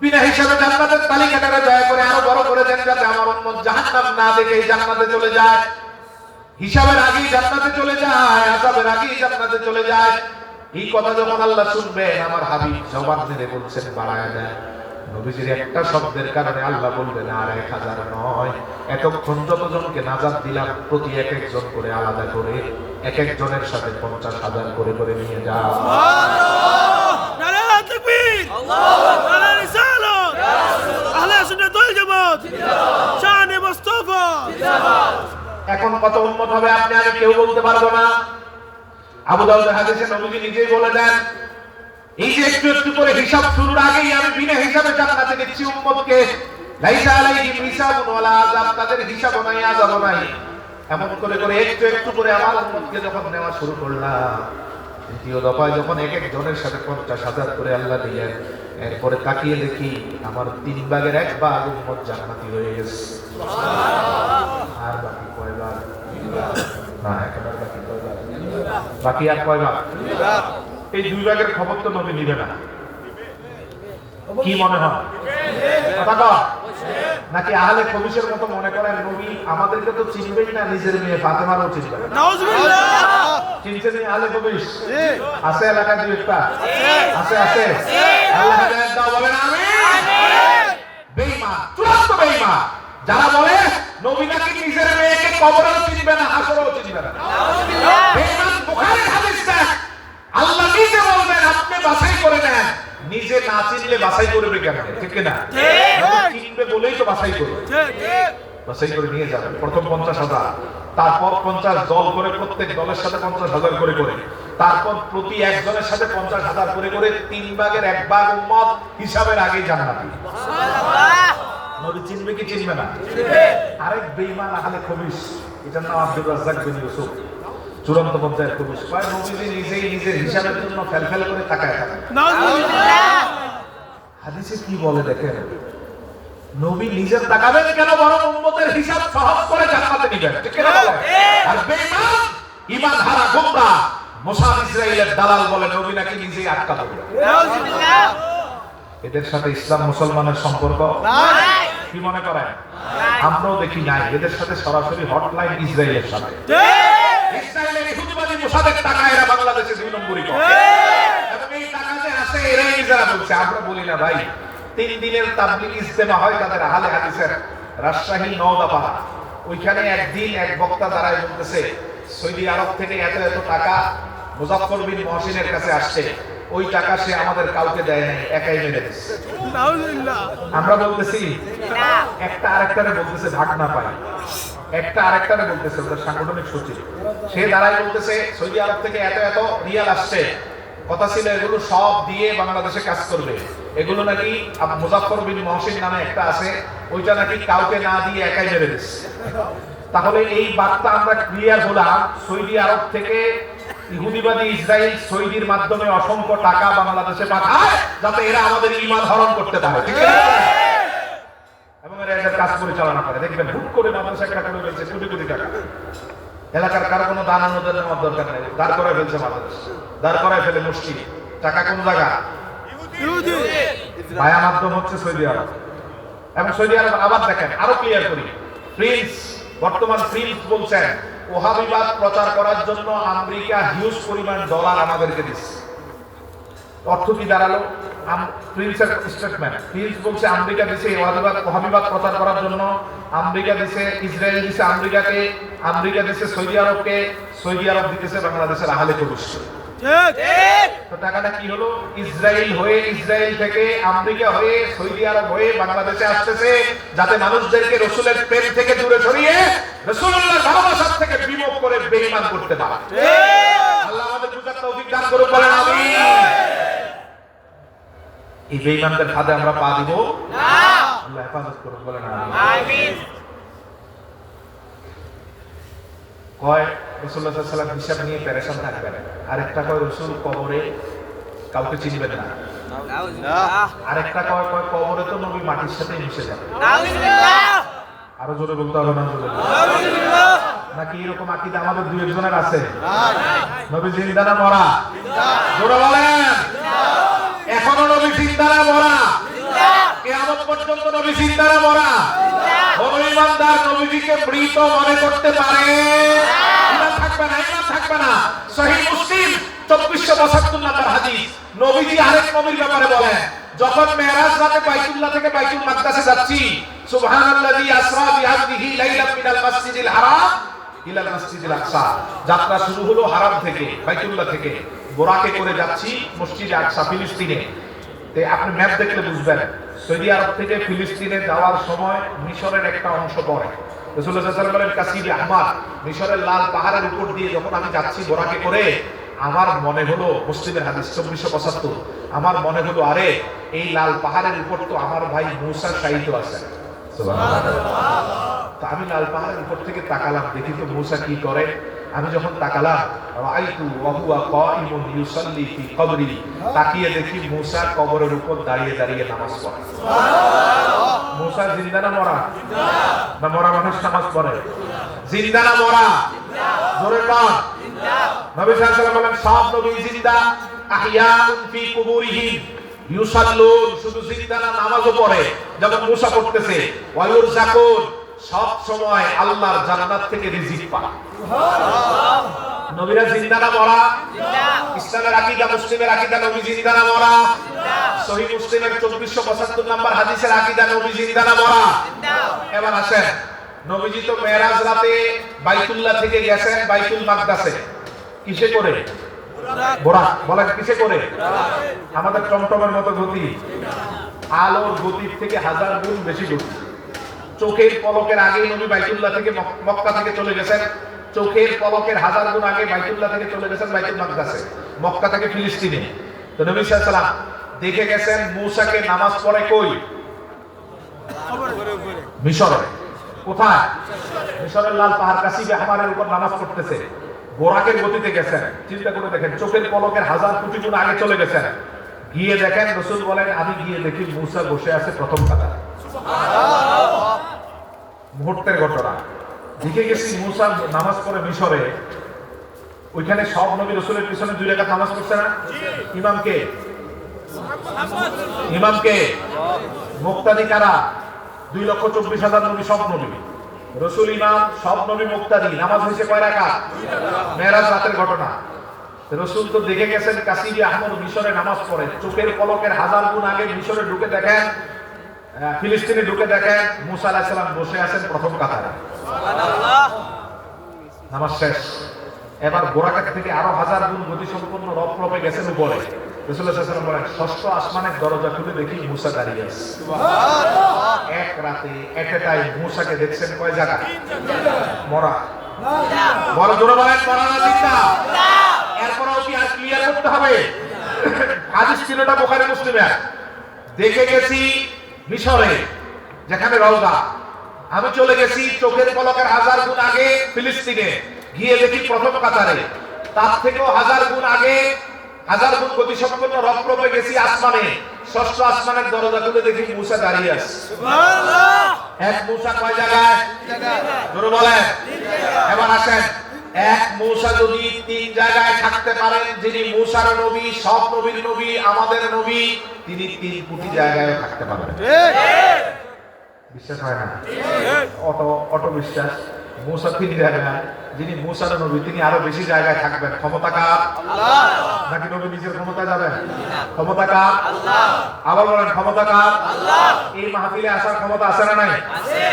বিনা হিসাবে জান্নাতের তালিকাটারে দয়া করে আরো বড় করে দেন, যাতে আমার উম্মত জাহান্নাম না দেখে জান্নাতে চলে যায়। হিসাবের আগেই জান্নাতে চলে যায়, আযাবের আগেই জান্নাতে চলে যায়। এই কথা যখন আল্লাহ শুনবেন, আমার হাবিব জবান মেরে বলছেন বাড়ায় দেন। নবীজির একটা শব্দের কারণে আল্লাহ বলবেন আর 1,000 নয়, এতক্ষণ যতজনকে নাজাত দিলাম প্রতি এক একজন করে আলাদা করে এক একজনের সাথে 50,000 করে করে নিয়ে যাও। সুবহানাল্লাহ। নারে তাকবীর, আল্লাহু আকবার, নারে রিসালাত, আহলে সুন্নাত ওয়াল জামাত, শানে মুস্তাফা জিন্দাবাদ। এখন কত উম্মত হবে আপনি আমি কেউ বলতে পারবো না। আবু দাউদের হাদিসে নবীজি নিজেই বলে দেন, এই যে একটু একটু করে হিসাব শুরুর আগেই আমি বিনা হিসাবে জান্নাতে দিচ্ছি উম্মতকে। লাইসা আলাইহিম হিসাবুন ওয়ালা আযাব, তাদের হিসাবও নাই, আযাবও নাই। এমন করে করে একটু একটু করে আমার উম্মতকে যখন নেওয়া শুরু করলাম, দ্বিতীয় দফায় যখন এক এক জনের সাথে 50,000 করে আল্লাহ দিলেন, এরপরে তাকিয়ে দেখি আমার 3 ভাগের 1 ভাগ উম্মত জান্নাতি হয়ে গেছে। সুবহানাল্লাহ। আর বাকি কয় ভাগ? না, একেবারে বাকি কয় ভাগ? বাকি আর কয় ভাগ? এই 2 ভাগের খবর তো নবী নিবে না। কি মনে হয়? কথা কও নাকি আহলে কবিশের মতো মনে করেন নবী আমাদেরকে তো চিনবেই না, নিজের মেয়ে ফাতেমারও চিনবে না? নাউজুবিল্লাহ। চিনছেন আহলে কবিশ? আছে এলাকায় দুই একটা? আছে আছে। আল্লাহ হেদায়েত দাও, বলেন আমিন। বেঈমান, চূড়ান্ত বেঈমান যারা বলে নবী নাকি নিজের কবরেও চিনবে না, হাসরেও চিনবে না। বেঈমান বুখারীর হাদিসটা আল্লাহ নিজে বলবেন আপনি বাছাই করে নেন, নিজে না চিনলে বাছাই করবে কেমন? ঠিক কি না? চিনবে বলেই তো বাছাই করবে, বাছাই করে নিয়ে যাবেন। প্রথম 50,000, তারপর 50 দল করে, প্রত্যেক দলের সাথে 50,000 করে করে, তারপর প্রতি একজনের সাথে 50,000 করে করে 3 ভাগের 1 ভাগ উম্মত হিসাবের আগেই জান্নাতি। নবী চিনবে কি চিনবে না? আরেক বেঈমান আহলে খবিস, এটার নাম আব্দুর রাজ্জাক বিন ইউসুফ, চূড়ান্ত পর্যায়ের খবিস। কয় নবীজি নিজেই নিজের হিসাবের জন্য ফেলফেল করে তাকায় থাকেন। হাদিসে কি বলে দেখেন, নবী নিজের তাকাবেন কেন, বরং উম্মতের হিসাব সহজ করে জান্নাতে নিবেন। ঠিক কি না বলেন? আর বেঈমান ঈমান হারা গোমরাহ মুসা ইসরাঈলের দালাল বলে নবী নাকি নিজেই আটকা পড়বে। নাউজুবিল্লাহ। এদের সাথে ইসলাম মুসলমানের সম্পর্ক নাই। কি মনে করেন? আমরাও দেখি নাই। এদের সাথে সরাসরি হটলাইন ইসরায়েলের সাথে। ইসরায়েলের ইহুদিবাদী মুসাদের টাকা এরা বাংলাদেশে 2 নম্বরই করে। এবং এই টাকাতে আসে এরাই যারা বলছে, আমরা বলি না ভাই। 3 দিনের তাবলীগ ইজতেমা হয় তাদের আহলে হাদিসের, রাজশাহী নওদাপাড়া। ওইখানে একদিন এক বক্তা দাঁড়ায় বলতেছে সৌদি আরব থেকে এত এত টাকা মুজাফফর বিন মহসিনের কাছে আসছে, ওই টাকা সে আমাদের কাউকে দেয় নাই, একাই মেরে দিচ্ছে। আমরা বলতেছি একটা আরেকটারে বলতেছে ভাগ না পাই, একটা আরেকটারে বলতেছে, ওদের সাংগঠনিক সচিব, সে দাঁড়ায় বলতেছে সৌদি আরব থেকে এত এত রিয়াল আসছে, কথা ছিল এগুলো সব দিয়ে বাংলাদেশে কাজ করবে, এগুলো নাকি মুজাফফর বিন মহসিন নামে একটা আছে, ওইটা নাকি কাউকে না দিয়ে একাই মেরে দিচ্ছে। তাহলে এই বার্তা আমরা ক্লিয়ার হলাম, সৌদি আরব থেকে ইহুদিবাদী ইসরায়েল সৌদির মাধ্যমে অসংখ্য টাকা বাংলাদেশে পাঠায় যাতে এরা আমাদের ঈমান হরণ করতে পারে। ঠিক আছে? এবং এরা এদের কাজ পরিচালনা করে। দেখবেন হুট করে মাদ্রাসা একটা করে ফেলছে কোটি কোটি টাকা, এলাকার কারো কোনো দান অনুদান নেওয়ার দরকার নেই, দাঁড় করায় ফেলছে মাদ্রাসা, দাঁড় করায় ফেলে মসজিদ। টাকা কোন জায়গা? ভায়া মাধ্যম হচ্ছে সৌদি আরব। এবং সৌদি আরব আবার দেখেন, আরো ক্লিয়ার করি, প্রিন্স, বর্তমান প্রিন্স বলছেন ওহাবিবাদ প্রচার করার জন্য আমেরিকা হিউজ পরিমাণ ডলার আমাদেরকে দিচ্ছে। অর্থ কি দাঁড়ালো? প্রিন্সের স্টেটমেন্ট, প্রিন্স বলছে আমেরিকা দিছে ওহাবিবাদ প্রচার করার জন্য, আমেরিকা দিছে ইসরায়েল দিছে আমেরিকাকে, আমেরিকা দিছে সৌদি আরবকে, সৌদি আরব দিতেছে বাংলাদেশের আহলে খবিসকে। তো টাকাটা কি হলো? ইসরায়েল হয়ে, ইসরায়েল থেকে আমেরিকা হয়ে, সৌদি আরব হয়ে বাংলাদেশে আসতেছে যাতে মানুষদেরকে রাসূলের প্রেম থেকে দূরে সরিয়ে রাসূলুল্লাহর ভালোবাসা থেকে বিমুখ করে বেঈমান করতে পারে। আল্লাহ আমাদের বুঝার তৌফিক দান করুন, বলেন আমিন। এই বেঈমানদের ফাঁদে আমরা পা দিব না, আল্লাহ হেফাজত করুন, বলেন আমিন। কয় রাসূলুল্লাহ সাল্লাল্লাহু আলাইহি ওয়াসাল্লাম হিসাব নিয়ে পেরেশান থাকবেন, আরেকটা কয় রাসূল কবরে কাউকে চিনবেন না, আরেকটা কয় কবরে তো নবী মাটির সাথে মিশে যাবে। আরো জোরে বলতে হবে না? নাকি এরকম আকীদা আমাদের 2 একজনের আছে? নবী জিন্দা না মরা? জোরে বলেন। এখনো নবী জিন্দা না মরা? কিয়ামত পর্যন্ত নবী জিন্দা না মরা? কোন ঈমানদার নবীজিকে মৃত মনে করতে পারে? ঈমান থাকবে না, ঈমান থাকবে না। সহিহ মুসলিম 2472 নম্বর হাদিস, নবীজি আরেক নবীর ব্যাপারে বলেন, যখন মেরাজ রাতে বাইতুল্লাহ থেকে বাইতুল মাকদাসে যাচ্ছি, সুবহানাল্লাযী আসরা বিআবদিহি লাইলাম মিনাল মাসজিদিল হারাম ইলাল মাসজিদিল আকসা, যাত্রা শুরু হলো হারাম থেকে, বাইতুল্লাহ থেকে, বোরাকে করে যাচ্ছি মসজিদে আকসা ফিলিস্তিনে। তে আপনি ম্যাপ দেখলে বুঝবেন, সৌদি আরব থেকে ফিলিস্তিনে যাওয়ার সময় মিশরের একটা অংশ পড়ে। রাসূলুল্লাহ সাল্লাল্লাহু আলাইহি ওয়াসাল্লাম বলেন কাসিবে আহমার, মিশরের লাল পাহাড়ের উপর দিয়ে যখন আমি যাচ্ছি বোরাকে করে, আমার মনে হলো, মুসলিমের হাদিস 2475, আমার মনে হলো আরে এই লাল পাহাড়ের উপর তো আমার ভাই মূসা শায়িত আছে। সুবহানাল্লাহ। তো আমি লাল পাহাড়ের উপর থেকে তাকালাম, দেখি তো মূসা কি করে। আমি যখন তাকালাম, রাআইতু ওয়া হুয়া কাইমুন ইউসাল্লি ফি কবরি, তাকিয়ে দেখি মূসা কবরের উপর দাঁড়িয়ে দাঁড়িয়ে নামাজ পড়ে। সুবহানাল্লাহ। মূসা জিন্দা না মরা? না মরা মানুষ নামাজ পড়ে? জিন্দা না মরা? জিন্দা। জোরে বল। জিন্দা। নবী সাল্লাল্লাহু আলাইহি ওয়াসাল্লাম বলেন সব নবী জিন্দা, আহইয়াউন ফি কুবুরিহিম ইউসাল্লুন, শুধু জিন্দা না, নামাজও পড়ে যেমন মূসা পড়তেছে। ওয়া ইউরযাকুন, সব সময় আল্লাহর জান্নাত থেকে রিজিক পায়। সুবহানাল্লাহ। নবীরা জিন্দা না মরা? জিন্দা। ইসলামের আকীদা, মুসলিমের আকীদা, নবী জিন্দা না মরা? জিন্দা। সহিহ মুসলিমের 2475 নম্বর হাদিসের আকীদা, নবী জিন্দা না মরা? জিন্দা। এবার আসেন, নবীজি তো মেরাজ রাতে বাইতুল্লাহ থেকে গেছেন বাইতুল মাকদাসে কিসে করে? বোরাক। বলেন কিসে করে? আমাদের টমটমের মতো গতি, আলোর গতির থেকে 1000 গুণ বেশি গতি। চোখের পলকের আগেই নবী বাইতুল্লাহ থেকে মক্কা থেকে চলে গেছেন, চোখের পলকের 1000 গুণ আগে বাইতুল্লাহ থেকে চলে গেছেন বাইতুল মাকদাসে, মক্কা থেকে ফিলিস্তিনে। তো নবী সাল্লাল্লাহু আলাইহি ওয়াসাল্লাম দেখে গেছেন মূসাকে নামাজ পড়ে কই? মিশরে। কোথায়? মিশরের লাল পাহাড় কাসিবে আহমারের উপর নামাজ পড়তেছে, বোরাকের গতিতে গেছেন। চিন্তা করে দেখেন, চোখের পলকের 1000 কোটি গুণ আগে চলে গেছেন। গিয়ে দেখেন, রাসূল বলেন আমি গিয়ে দেখি মূসা বসে আছে প্রথম কাতারে। মুহূর্তের ঘটনা। দেখে গেছি মূসা নামাজ পড়ে মিশরে। ওইখানে সব নবী রাসূলের পিছনে 2 রাকাত নামাজ পড়ছে না? ইমামকে ইমামকে মুক্তাদি কারা? 2,24,000 নবী, সব নবী। রাসূল ইমাম, সব নবী মুক্তাদি। নামাজ হয়েছে কয় রাকাত? মেরাজ রাতের ঘটনা। রাসূল তো দেখে গেছেন কাসিবি আহমদ মিশরে নামাজ পড়ে, চোখের পলকের 1000 গুণ আগে মিশরে ঢুকে দেখেন, ফিলিস্তিনে ঢুকে দেখেন মূসা আলাইহিস সালাম বসে আছেন প্রথম কাতারে। সুবহানাল্লাহ। নামাজ শেষ। এবার বোরাকের থেকে আরো 1000 গুণ গতি সম্পন্ন রব গেছেন উপরে। রাসূলুল্লাহ সাল্লাল্লাহু আলাইহি ওয়াসাল্লাম বলেন ষষ্ঠ আসমানের দরজা খুলে দেখি মূসা দাঁড়িয়ে আছে। সুবহানাল্লাহ। এক রাতে এট এ টাইম মূসাকে দেখছেন কয় জায়গা? মরা। বড় জোরে বলেন, মরা না জিন্দা? এরপরও কি আর ক্লিয়ার করতে হবে? হাদিস তিনটা বুখারী মুসলিমে। দেখে গেছি মিশরে যেখানে রওজা, আমি চলে গেছি চোখের পলকের 1000 গুণ আগে ফিলিস্তিনে, গিয়ে দেখি প্রথম কাতারে। তার থেকেও 1000 গুণ আগে 1000 গুণ গতি সম্পন্ন রব গেছি আসমানে, ষষ্ঠ আসমানের দরজা খুলে দেখি মূসা দাঁড়িয়ে আছে। সুবহানাল্লাহ। এক মূসা কয় জায়গায়? জোরে বলেন। এবার আসেন, এক মূসা যদি 3 জায়গায় থাকতে পারেন, যিনি মূসার নবী, সব নবীর নবী, আমাদের নবী, তিনি 3 কোটি জায়গায় থাকতে পারবেন। বিশ্বাস হয় না? অটো বিশ্বাস। মূসা 3 জায়গায়, যিনি মূসার নবী, তিনি আরো বেশি জায়গায় থাকবেন। ক্ষমতা কার? আল্লাহ। নাকি নবী নিজের ক্ষমতা যাবেন? ক্ষমতা কার? আল্লাহ। আবার বলেন, ক্ষমতা কার? আল্লাহ। এই মাহফিলে আসার ক্ষমতা আছে না নাই? আছে।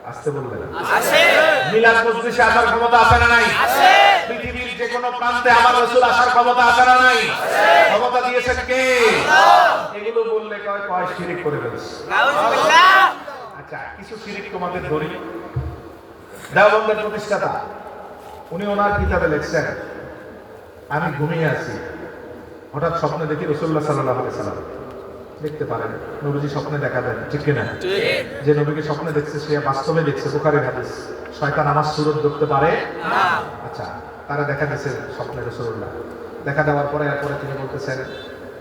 আসতে বলবেন। আছে। মিলাদ মজলিসে আসার ক্ষমতা আছে না নাই? আছে। পৃথিবীর যে কোনো প্রান্তে আমার রাসূল আসার ক্ষমতা আছে না নাই? আছে। ক্ষমতা দিয়েছেন কে? আল্লাহ। এগুলো বললে কয় শিরক করে ফেলছে। নাউজুবিল্লাহ। আচ্ছা, কিছু শিরক তোমাদের ধরি। দেওবন্দের প্রতিষ্ঠাতা, উনি ওনার কিতাবে লিখছেন, আমি ঘুমিয়ে আছি, হঠাৎ স্বপ্নে দেখি রাসূলুল্লাহ সাল্লাল্লাহু আলাইহি ওয়াসাল্লাম। দেখতে পারেন নবীজি স্বপ্নে দেখা দেন, ঠিক কিনা? যে নবীকে স্বপ্নে দেখছে সে বাস্তবে দেখছে, বুখারীর হাদিস। শয়তান আমার সুরত দেখতে পারে না। আচ্ছা, তারা দেখা দিয়েছে স্বপ্নে রাসূলুল্লাহ। দেখা দেওয়ার পরে এরপরে তিনি বলতেছেন,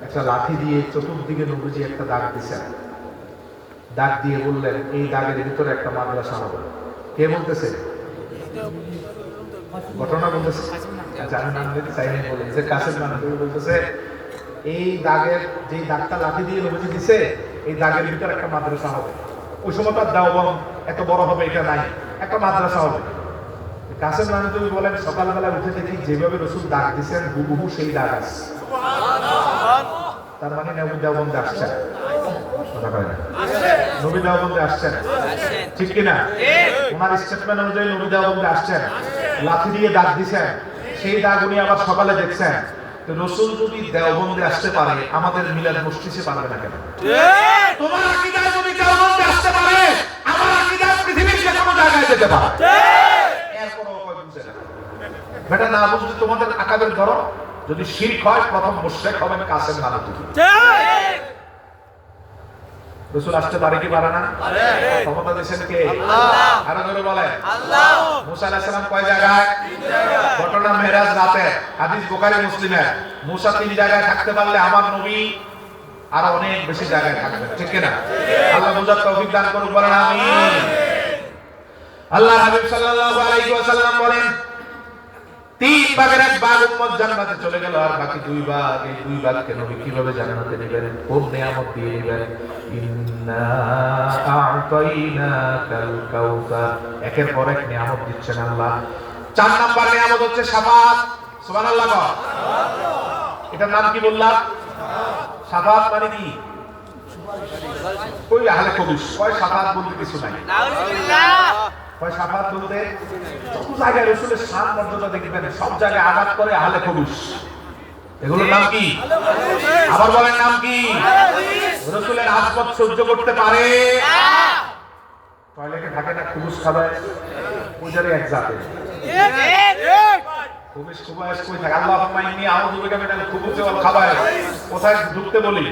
একটা লাঠি দিয়ে চতুর্দিকে নবীজি একটা দাগ দিয়েছেন। দাগ দিয়ে বললেন, এই দাগের ভিতরে একটা মাদ্রাসা হবে। কে বলতেছে? ঘটনা বলতেছে। আচ্ছা, আমি নাম দিতে চাইনি বলে যে কাসেম নানতুবি বলতেছে, এই দাগের, যে দাগটা লাঠি দিয়ে নবীজি দিছে, এই দাগের ভিতরে একটা মাদ্রাসা হবে। ওই সময় তার দেওবন্দ এত বড় হবে এটা নাই, একটা মাদ্রাসা হবে। কাসেম নানতুবি বলেন, সকালবেলা উঠে দেখি যেভাবে রাসূল দাগ দিয়েছেন হুবহু সেই দাগ আছে। তার মানে নবী দেওবন্দে আসছেন। নবী দেওবন্দে আসছেন, ঠিক কিনা? ওনার স্টেটমেন্ট অনুযায়ী নবী দেওবন্দে আসছেন, লাঠি দিয়ে দাগ দিয়েছেন, সেই দাগ উনি আবার সকালে দেখছেন। তো রাসূল যদি দেওবন্দে আসতে পারে, আমাদের মিলাদ মজলিসে পারবে না কেন? তোমার আকীদা যদি দেওবন্দে আসতে পারে, আমার আকীদা পৃথিবীর যে কোনো জায়গায় যেতে পারে। এরপরও কয় বুঝে না। বেটা না বুঝলে তোমাদের আকাবের ধরো, যদি শিরক হয় প্রথম মুশরিক হবেন কাসেম নানতুবি। রাসূল আসতে পারে কি পারে না? পারে। ক্ষমতা দিয়েছেন কে? আল্লাহ। আরো জোরে বলেন, আল্লাহ। মূসা আলাইহিস সালাম কয় জায়গায়? 3 জায়গায়। ঘটনা মেরাজ রাতে, হাদিস বুখারী মুসলিমে। মূসা 3 জায়গায় থাকতে পারলে আমার নবী আরো অনেক বেশি জায়গায় থাকবেন, ঠিক কি না? আল্লাহ বুঝার তৌফিক দান করুন, বলেন আমিন। আল্লাহ হাবিব সাল্লাল্লাহু আলাইহি ওয়াসাল্লাম বলেন, 3 ভাগের 1 ভাগ উম্মত জান্নাতে চলে গেল, আর বাকি 2 ভাগ, এই 2 ভাগকে নবী কিভাবে জান্নাতে নেবেন, কোন নিয়ামত দিয়ে নেবেন? ইন্না আ'তাইনাকাল কাউসার। একের পর এক নিয়ামত দিচ্ছেন আল্লাহ। 4 নাম্বার নিয়ামত হচ্ছে শাফাআত। সুবহানাল্লাহ। এটার নাম কি বললাম? শাফাআত মানে কি? কই আহলে কবির কয় শাফাআত বলতে কিছু নাই। নাউজুবিল্লাহ। কয় শাফাত বলতে যত জায়গায় রাসূলের শান মর্যাদা দেখবেন সব জায়গায় আঘাত করে আহলে খবুস। এগুলোর নাম কি? আবার বলেন নাম কি? রাসূলের আজমত সহ্য করতে পারে না। টয়লেটে থাকে না খবুস খাবে, ওইটারই এক জাতের খবুস খুবাইস কই থাকে। আল্লাহুম্মা ইন্নী আউযু বিকা মিনাল খুবুসি ওয়াল খাবায়েস, কোথায় ঢুকতে বলি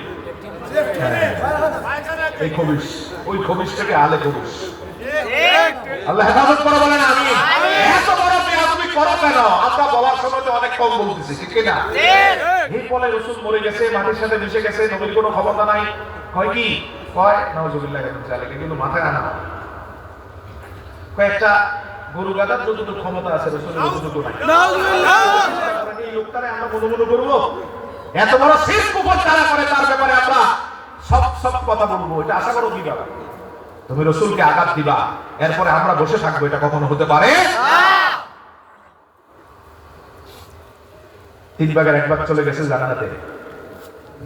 এই খবুস, ওই খবুস থেকে আহলে খবুস। আল্লাহ হেফাজত করে বলেন আমিন। এত বড় বেয়াদবি করো কেন? আমরা বলার সময় তো অনেক কম বলতেছি, ঠিক কি না? এই বলে রাসূল মরে গেছে, মাটির সাথে মিশে গেছে, নবীর কোনো ক্ষমতা নাই। কয় কি? কয় নাউজুবিল্লাহি মিন যালিক, কিন্তু মাথায় আনা কয়েকটা গরু গাদার যতটুকু ক্ষমতা আছে রাসূলের ততটুকু নাই। নাউজুবিল্লাহ। এই লোকটারে আমরা মনে করব এত বড় শিরক কুফর যারা করে তার ব্যাপারে আমরা সব কথা বলবো, এটা আশা করো কি ব্যাপার? তুমি রাসূলকে আঘাত দিবা, এরপরে আমরা বসে থাকবো, এটা কখনো হতে পারে না। 3 ভাগের 1 ভাগ চলে গেছে জান্নাতে,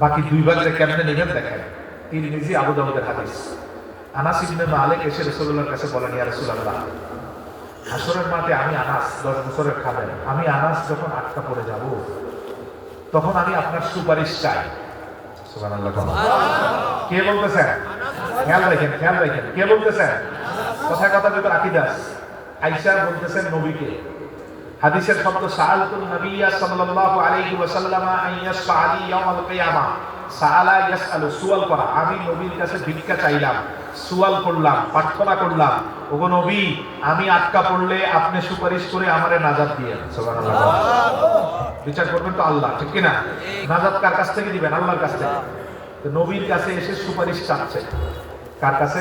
বাকি 2 ভাগ যে কেমনে নেবেন দেখেন। তিরমিজি আবু দাউদের হাদিস। আনাস ইবনে মালিক এসে রাসূলুল্লাহর কাছে বলেন, ইয়া রাসূলুল্লাহ, হাসরের মাঠে আমি আনাস 10 বছরের খাদেম, আমি আনাস যখন আটকা পড়ে যাব তখন আমি আপনার সুপারিশ চাই। সুবহানাল্লাহ। কে বলতেছেন? খেয়াল রাখেন কে বলতেছেন? কথায় কথা যদি আকীদা আয়েশা বলতেছেন নবীকে। হাদিসের শব্দ সাআলতুন নবিয়্যা সাল্লাল্লাহু আলাইহি ওয়াসাল্লাম আন ইয়াশফা লি ইয়াউমাল কিয়ামা। সাআলা ইয়াসআলু, সুয়াল করা। আমি নবীর কাছে ভিক্ষা চাইলাম, সুয়াল করলাম, প্রার্থনা করলাম, ওগো নবী আমি আটকা পড়লে আপনি সুপারিশ করে আমারে নাজাত দিয়েন। সুবহানাল্লাহ। বিচার করবেন তো আল্লাহ, ঠিক কি না? নাজাত কার কাছ থেকে দিবেন? আল্লাহর কাছ থেকে। তো নবীর কাছে এসে সুপারিশ চাচ্ছে, কার কাছে?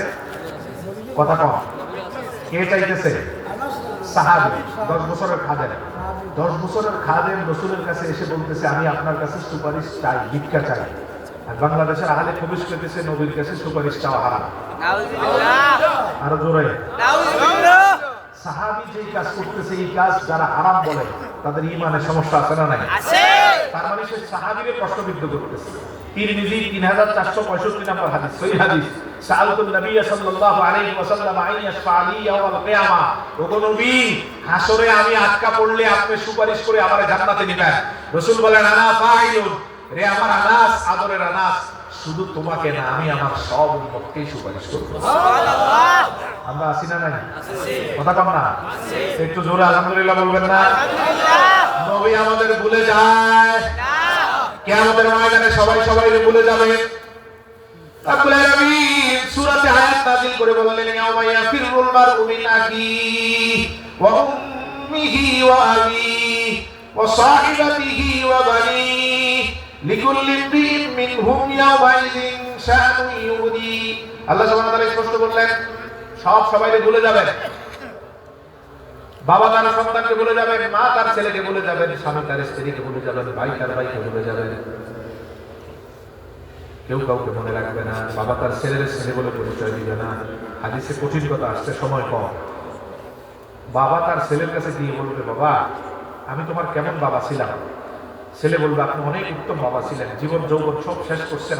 কথা কম। কে চাইতেছে? সাহাবী, 10 বছরের খাদেম। 10 বছরের খাদেম রাসূলের কাছে এসে বলতেছে, আমি আপনার কাছে সুপারিশ চাই, ভিক্ষা চাই। আর বাংলাদেশের আহলে খবীস পেতেছে নবীর কাছে সুপারিশ চাওয়া হারাম। নাউযুবিল্লাহ। আরো জোরে নাউযুবিল্লাহ। সাহাবী যেই কাজ করতেছে, এই কাজ যারা হারাম বলে তাদের ঈমানের সমস্যা আছে না নাই? আছে। তার মানে সে সাহাবীকে প্রশ্নবিদ্ধ করতেছে। তিরমিজি 3465 নম্বর হাদিস, সহিহ হাদিস। সাআলতুন নবিয়্যা সাল্লাল্লাহু আলাইহি ওয়াসাল্লাম আন ইয়াশফা লি ইয়াউমাল কিয়ামা। ওগো নবী হাসরে আমি আটকা পড়লে আপনি সুপারিশ করে আমারে জান্নাতে নিবেন। রাসূল বলেন, আনা ফাইলুন, রে আমার আনাস, আদরের আনাস, শুধু তোমাকে না আমি আমার সব উম্মতকে সুপারিশ করব। সুবহানাল্লাহ। আমরা আছি না নাই? আছি। কথা কম না? আছি। একটু জোরে আলহামদুলিল্লাহ বলবেন না? আলহামদুলিল্লাহ। নবী আমাদের ভুলে যায় না। কিয়ামতের ময়দানে সবাই ভুলে যাবে। রব্বুল আলামিন সূরাতে আয়াত নাযিল করে বললেন, ইয়াউমা ইয়াফিরুল মারউ মিন আখিহি ওয়া উম্মিহি ওয়া আবিহি ওয়া সাহিবাতিহি ওয়া বানিহি লিকুল্লি ইমরিইন মিনহুম ইয়াওমাইযিন শাআনুন ইউগনি। আল্লাহ সুবহানাহু ওয়া তাআলা স্পষ্ট বললেন, সবাইকে ভুলে যাবেন। বাবা তার সন্তানকে ভুলে যাবেন, মা তার ছেলেকে ভুলে যাবেন, স্বামী তার স্ত্রীকে ভুলে যাবেন, ভাই তার ভাইকে ভুলে যাবেন। কেউ কাউকে মনে রাখবে না, বাবা তার ছেলের ছেলে বলে পরিচয় দিবে না। হাদিসে কঠিন কথা আসছে, সময় কম। বাবা তার ছেলের কাছে গিয়ে বলবে, বাবা আমি তোমার কেমন বাবা ছিলাম? ছেলে বলবে, আপনি অনেক উত্তম বাবা ছিলেন, জীবন যৌবন সব শেষ করছেন,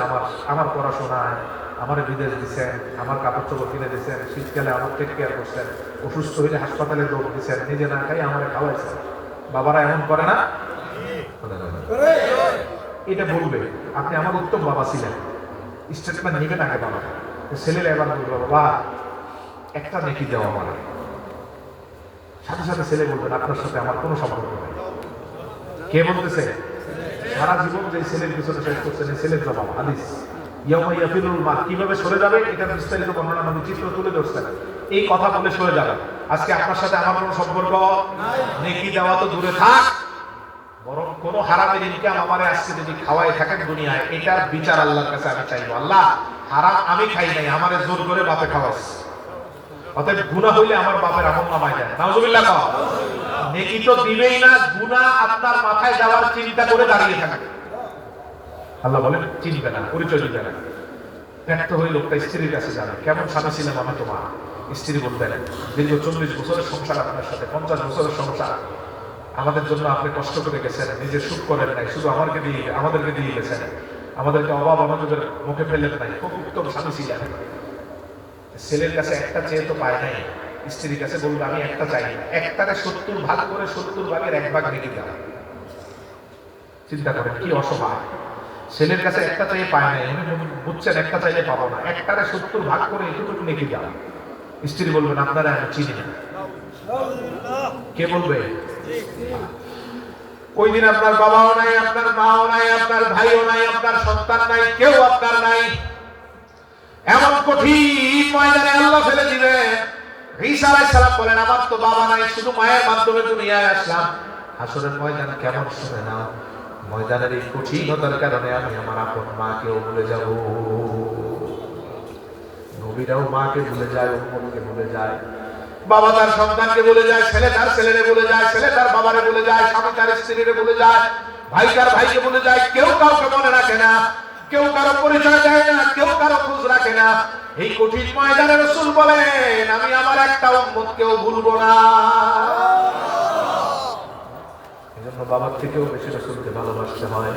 আমার পড়াশোনায় আমার বিদেশ দিচ্ছেন, আমার কাপড় চোপড় কিনে দিচ্ছেন, শীতকালে আমার টেক কেয়ার করছেন, অসুস্থ হইলে হাসপাতালে দৌড় দিচ্ছেন, নিজে না খাই আমারে খাওয়াইছেন। বাবারা এমন করে না? এটা বলবে, আপনি আমার উত্তম বাবা ছিলেন। স্টেটমেন্ট নিবেন আগে বাবা। ছেলেরা এবার বলবে, বাবা একটা নেকি দেওয়া আমার। সাথে সাথে ছেলে বলবেন, আপনার সাথে আমার কোনো সম্পর্ক নেই। কে বলতেছে? সারা জীবন যে ছেলের পিছনে শেষ করছেন, এই ছেলের জবাব। হাদিস ইয়াউমা ইয়াফিরুল মার, কিভাবে সরে যাবে এটা বিস্তারিত বর্ণনা নবী চিত্র তুলে ধরছেন। এই কথা বলে সরে যাবে। আজকে আপনার সাথে আমার কোনো সম্পর্ক নেকি দেওয়া তো দূরে থাক, বরং কোন হারামের ইনকাম আমারে আজকে যদি খাওয়াই থাকেন দুনিয়ায়, এটার বিচার আল্লাহর কাছে আমি চাইবো। আল্লাহ হারাম আমি খাই নাই, আমারে জোর করে বাপে খাওয়াইছে, অতএব গুনাহ হইলে আমার বাপের আমলনামায় যায়। নাউজুবিল্লাহ। নেকি তো দিবেই না, গুনাহ আপনার মাথায় যাওয়ার চিন্তা করে দাঁড়িয়ে থাকে। আল্লাহ বলেন চিনবে না, পরিচয় দিবে না। ব্যর্থ হয়ে লোকটা স্ত্রীর কাছে যাবে, কেমন স্বামী ছিলাম আমি তোমার। স্ত্রী বলবেন, দীর্ঘ 40 বছরের সংসার আপনার সাথে, 50 বছরের সংসার, আমাদের জন্য আপনি কষ্ট করে গেছেন, নিজের সুখ করেন নাই, শুধু আমাদেরকে দিয়ে গেছেন, আমাদেরকে অভাব অনটনের মুখে ফেলেন নাই, খুব উত্তম স্বামী ছিলেন। ছেলের কাছে একটা চেয়ে তো পায় নাই, স্ত্রীর কাছে বলবে আমি একটা চাই না, একটারে 70 ভাগ করে 70 ভাগের 1 ভাগ নেকি দাও। চিন্তা করেন কি অসহায়। ছেলের কাছে একটা চাইলে পায় না, উনি বুঝছেন একটা চাইলে পাবো না, একটারে 70 ভাগ করে এটুকু নেকি দাও। স্ত্রী বলবেন আপনারা আমি চিনি না। কে বলবে? ওই দিন আপনার বাবাও নাই, আপনার মাও নাই, আপনার ভাইও নাই, আপনার সন্তান নাই, কেউ আপনার নাই। এমন কঠিন ময়দানে আল্লাহ ফেলে দিবে। ঈসা আলাইহিস সালাম বলেন আমার তো বাবা নাই, শুধু মায়ের মাধ্যমে দুনিয়ায় আসলাম। হাসরের ময়দান কেমন শুনে নাও। ময়দানের এই কঠিনতার কারণে আমি আমার আপন মাকেও ভুলে যাব। নবীরাও মাকে ভুলে যায়, উম্মতকে ভুলে যায়। বাবা তার সন্তানকে ভুলে যায়, ছেলে তার ছেলেরে ভুলে যায়, ছেলে তার বাবারে ভুলে যায়, স্বামী তার স্ত্রীরে ভুলে যায়, ভাই তার ভাইকে ভুলে যায়। কেউ কাউকে মনে রাখে না, কেউ কারো পরিচয় দেয় না, কেউ কারো খোঁজ রাখে না। এই কঠিন ময়দানে রাসূল বলেন আমি আমার একটা উম্মতকেও ভুলবো না। এজন্য বাবার থেকেও বেশি রাসূলকে ভালোবাসতে হয়,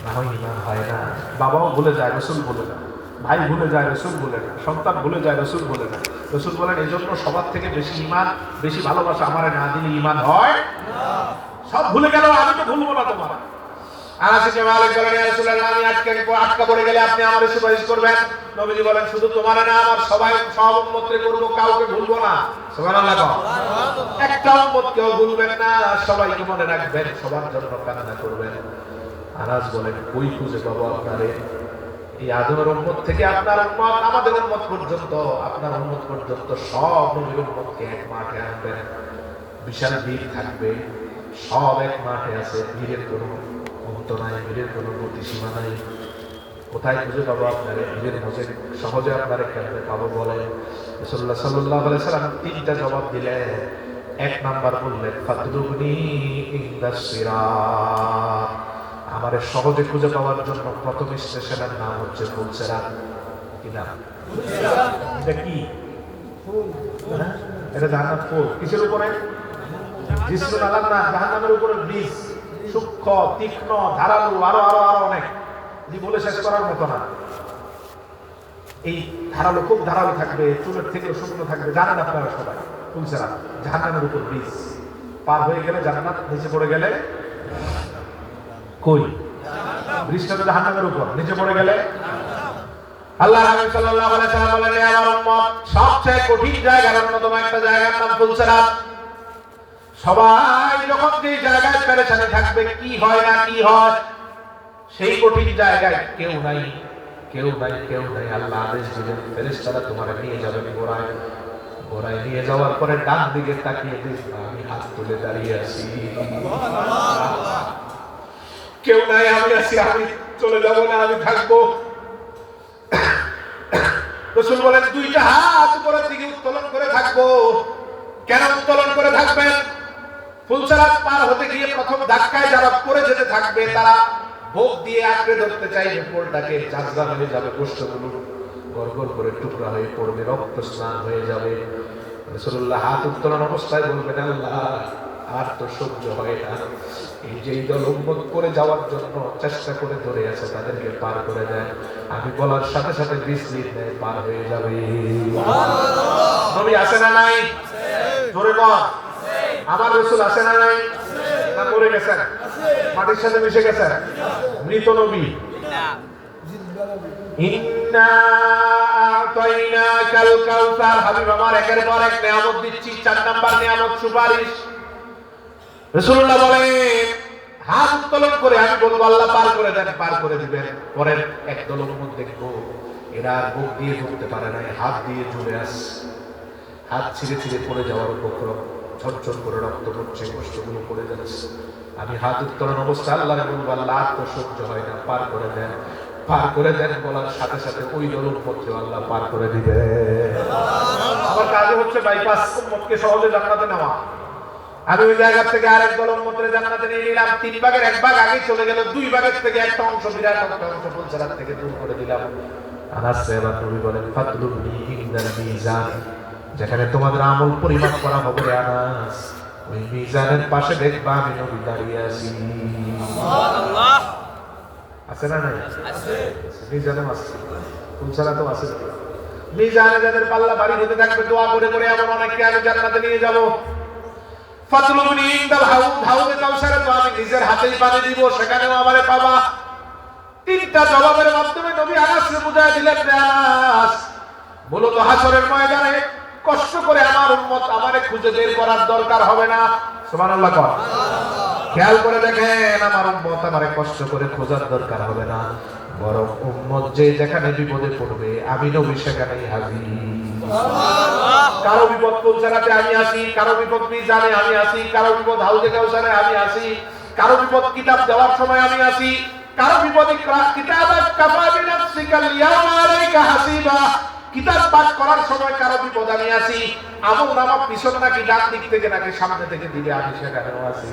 না হয় ঈমান হয় না। বাবাও ভুলে যায়, রাসূল ভুলে না। ভাই ভুলে যায়, রাসূল ভুলে না। সন্তান ভুলে যায়, রাসূল ভুলে না। রাসূল বলেন এজন্য সবার থেকে বেশি ঈমান, বেশি ভালোবাসা আমারে না দিলে ঈমান হয় না। সব ভুলে গেল, আমি তো ভুলবো না তোমার। আনাস ইবনে মালিক বলেন ইয়া রাসূলুল্লাহ আমি আটকা পড়ে গেলে আপনি আমারে সুপারিশ করবেন। নবীজি বলেন শুধু তোমারে না আমার সব উম্মতকে করব, কাউকে ভুলবো না। সুবহানাল্লাহ। একটা উম্মতকেও ভুলবেন না, সবাইকে মনে রাখবেন, সবার জন্য কান্না করবেন। আনাস বলেন কই খুঁজে পাবো আপনারে? এই আদমের উম্মত থেকে আপনার উম্মত, আমাদের উম্মত পর্যন্ত, আপনার উম্মত পর্যন্ত সব নবীর উম্মতকে এক মাঠে আনবেন। বিশাল ভিড় থাকবে, সব এক মাঠে আছে, ভিড়ের কোনো অন্ত নাই, ভিড়ের কোনো গতিসীমা নাই। কোথায় খুঁজে পাবো আপনারে? ভিড়ের মধ্যে সহজে আপনারে কেমনে পাবো বলেন? রাসূলুল্লাহ সাল্লাল্লাহু আলাইহি সাল্লাম 3টা জবাব দিলেন। 1 নাম্বার বললেন ফাতরুবনি ইনদাস সিরাত। আমারে সহজে খুঁজে পাওয়ার জন্য প্রথম স্টেশনের নাম হচ্ছে ফুলসেরাত। কি নাম? এটা কি? এটা জান্নাত ফুল। কিসের উপরে? জিসরুল আলাম না, জাহান্নামের উপরে ব্রিজ, সূক্ষ্ম, তীক্ষ্ণ, ধারালো, আরো আরো আরো অনেক, যে বলে শেষ করার মতো না। এই ধারালো, খুব ধারালো থাকবে, চুলের থেকে শুকনো থাকবে, জানেন আপনারা সবাই। ফুলসেরাত জাহান্নামের উপর ব্রিজ, পার হয়ে গেলে জান্নাত, নিচে পড়ে গেলে কই? ব্রিজটা তো জাহান্নামের উপর, নিচে পড়ে গেলে আল্লাহ রাসূল সাল্লাল্লাহু আলাইহি ওয়াসাল্লাম বলেন হে আমার উম্মত, সবচেয়ে কঠিন জায়গার অন্যতম একটা জায়গার নাম ফুলসেরাত। সবাই যখন যে জায়গায় পেরেশানি থাকবে, কি হয় না কি হয়, সেই কঠিন জায়গায় কেউ নাই, কেউ নাই, কেউ নাই। আল্লাহ আদেশ দিলেন ফেরেশতারা তোমারে নিয়ে যাবে গোড়ায়। গোড়ায় নিয়ে যাওয়ার পরে ডান দিকে তাকিয়ে দেখবা আমি হাত তুলে দাঁড়িয়ে আছি। কেউ নাই, আমি আছি, আমি চলে যাব না, আমি থাকবো। রাসূল বলেন 2টা হাত উপরের দিকে উত্তোলন করে থাকবো। কেন উত্তোলন করে থাকবেন? ফুলসেরাত পার হতে গিয়ে প্রথম ধাক্কায় যারা পড়ে যেতে থাকবে, তারা বুক দিয়ে আঁকড়ে ধরতে চাইবে পোলটাকে, ঝাঁঝরা হয়ে যাবে, গোশতগুলো গড়গড় করে টুকরা হয়ে পড়বে, রক্ত স্নান হয়ে যাবে। রাসূলুল্লাহ হাত উত্তোলন অবস্থায় বলবেন আল্লাহ আর তো সহ্য হয় না, এই যে দল উম্মত করে যাওয়ার জন্য চেষ্টা করে ধরে আছে তাদেরকে পার করে দেয়। আমি বলার সাথে সাথে বিসমিল্লাহ দেয়, পার হয়ে যাবে। নবী আছে না নাই? ধরে বল, আমার রাসূল আছে না নাই? না মরে গেছেন, মাটির সাথে মিশে গেছেন, মৃত নবী। ইন্না আতাইনাকাল কাউসার, হাবিব আমার একের পর এক নিয়ামত দিচ্ছি। 4 নাম্বার নিয়ামত সুপারিশ। রাসূলুল্লাহ বলেন হাত উত্তোলন করে আমি বলবো আল্লাহ পার করে দেন, পার করে দিবেন। পরের একদল উম্মত দেখবো এরা বুক দিয়ে ধরতে পারে না, হাত দিয়ে ঝুলে আসছে, হাত ছিঁড়ে ছিঁড়ে পড়ে যাওয়ার উপক্রম, ঝরঝর করে রক্ত পড়ছে, কষ্টগুলো পড়ে যাচ্ছে। আমি হাত উত্তোলন অবস্থায় আল্লাহরে বলবো আল্লাহ আর তো সহ্য হয় না, পার করে দেন, পার করে দেন। বলার সাথে সাথে ওই দল উম্মতকে আল্লাহ পার করে দিবে। আমার কাজ হচ্ছে বাইপাস, উম্মতকে সহজে জান্নাতে নেওয়া। আমি ওই জায়গা থেকে আরেক দল উম্মতের জান্নাতে নিয়ে নিলাম। 3 ভাগের 1 ভাগ আগে চলে গেল, 2 ভাগের থেকে একটা অংশ, বিরাট একটা অংশ ফুলসেরাত থেকে দূর করে দিলাম। আনাস রাদিয়াল্লাহু আনহু বলেন ফাতলুবনি ইনদাল মিজান, যেখানে তোমাদের আমল পরিমাপ করা হবে আনাস, ওই মিজানের পাশে দেখবা আমি নবী দাঁড়িয়ে আছি। সুবহানাল্লাহ। আছে না নাই? আছে, মিজানও আছে, ফুলসেরাতও আছে। মিজানে যাদের পাল্লা ভারী হতে থাকবে দোয়া করে করে এমন অনেককে আমি জান্নাতে নিয়ে যাব। ফাতলুবনি ইনদাল হাউদে কাউসারে, তো আমি নিজের হাতেই পানি দিব, সেখানেও আমারে পাবা। তিনটা জবাবের মাধ্যমে নবী আনাসকে বুঝায় দিলেন যে আনাস, মূলত হাসরের ময়দানে কষ্ট করে আমার উম্মত আমারে খুঁজে বের করার দরকার হবে না। সুবহানাল্লাহ কর। খেয়াল করে দেখেন, আমার উম্মত আমারে কষ্ট করে খোঁজার দরকার হবে না, বরং উম্মত যে যেখানে বিপদে পড়বে আমি নবী সেখানেই হাজির। কারো বিপদ পৌঁছাতে আমি আসি, কারো বিপদ মিজানে আমি আসি, কারো বিপদ হাউজে কাউসারে আমি আসি, কারো বিপদ কিতাব দেওয়ার সময় আমি আসি, কারো বিপদ কিতাবাত কাফা বিনাফসিকা আল-ইয়াওমা আলাইকা হাসিবা, কিতাব পাঠ করার সময় কারো বিপদ আমি আসি, আমল নামা পিছনে নাকি ডান দিক থেকে নাকি সামনে থেকে দিলে আমি সেখানেও আসি।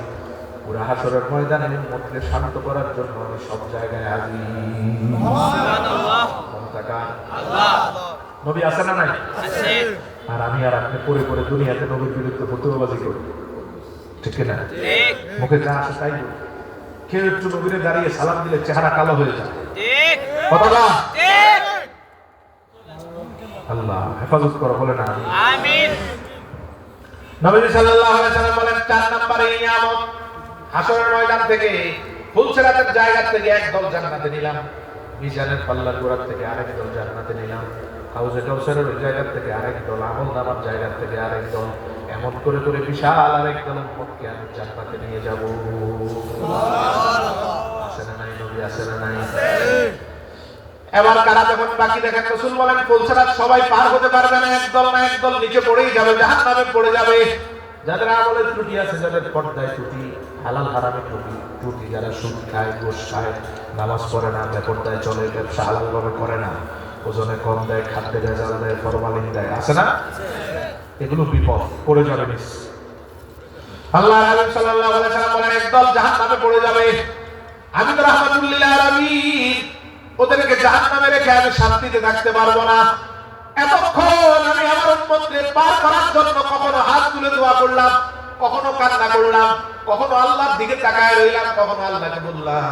পুরা হাসরের ময়দানে উম্মতকে শান্ত করার জন্য আমি সব জায়গায় হাজির। সুবহানাল্লাহ। আল্লাহ। নবী আছে না নাই? আছে। আর আমি আর আপনি পরে পরে দুনিয়াতে নবীর বিরুদ্ধে ফতোয়াবাজি করি, ঠিক না? ঠিক। মুখে যা আসে তাই বলি। কেউ একটু নবীরে দাঁড়িয়ে সালাম দিলে চেহারা কালো হয়ে যায়, ঠিক কথা? ঠিক। আল্লাহ হেফাজত করো, বলে না আমিন। নবী সাল্লাল্লাহু আলাইহি ওয়াসাল্লাম বলেন, 4 নম্বরে নিয়ামত, হাসরের ময়দান থেকে ফুলসিরাতের জায়গা থেকে একদল জান্নাতে নিলাম, মিজানের পাল্লার গোড়া থেকে আরেক দল জান্নাতে নিলাম, হাউজে কাউসারের ওই জায়গা থেকে আরেক দল, আমল নামার জায়গা থেকে আরেক দল, এমন করে করে বিশাল আরেক দল উম্মতকে আমি জান্নাতে নিয়ে যাব। সুবহানাল্লাহ। আছে না নাই নবী? আছে না নাই? এবার কারা যখন বাকি দেখেন, রাসূল বলেন ফুলসিরাত সবাই পার হতে পারবে না, একদল না একদল নিচে পড়েই যাবে, জাহান্নামে পড়ে যাবে। যাদের আমলের ত্রুটি আছে, যাদের পর্দায় ত্রুটি, হালাল হারামে ত্রুটি, যারা সুদ খায়, ঘুষ খায়, নামাজ পড়ে না, বেপরদায় চলে, ব্যবসা হালাল ভাবে করে না, ওজনে কম দেয়, খাদ্যে ভেজাল দেয়, ফরমালিন দেয়, আছে না? এগুলো বিপদ, পড়ে যাবে মিস। আল্লাহর হাবিব সাল্লাল্লাহু আলাইহি ওয়াসাল্লাম বলেন একদল জাহান্নামে পড়ে যাবে, আমি তো রাহমাতুল লিল আলামিন, ওদেরকে জাহান্নামে রেখে আমি শান্তিতে থাকতে পারবো না। এতক্ষণ আমি আমার উম্মতকে পার করার জন্য কখনো হাত তুলে দোয়া করলাম, কখনো কান্না করলাম, কখনো আল্লাহর দিকে তাকায় রইলাম, কখনো আল্লাহকে বললাম,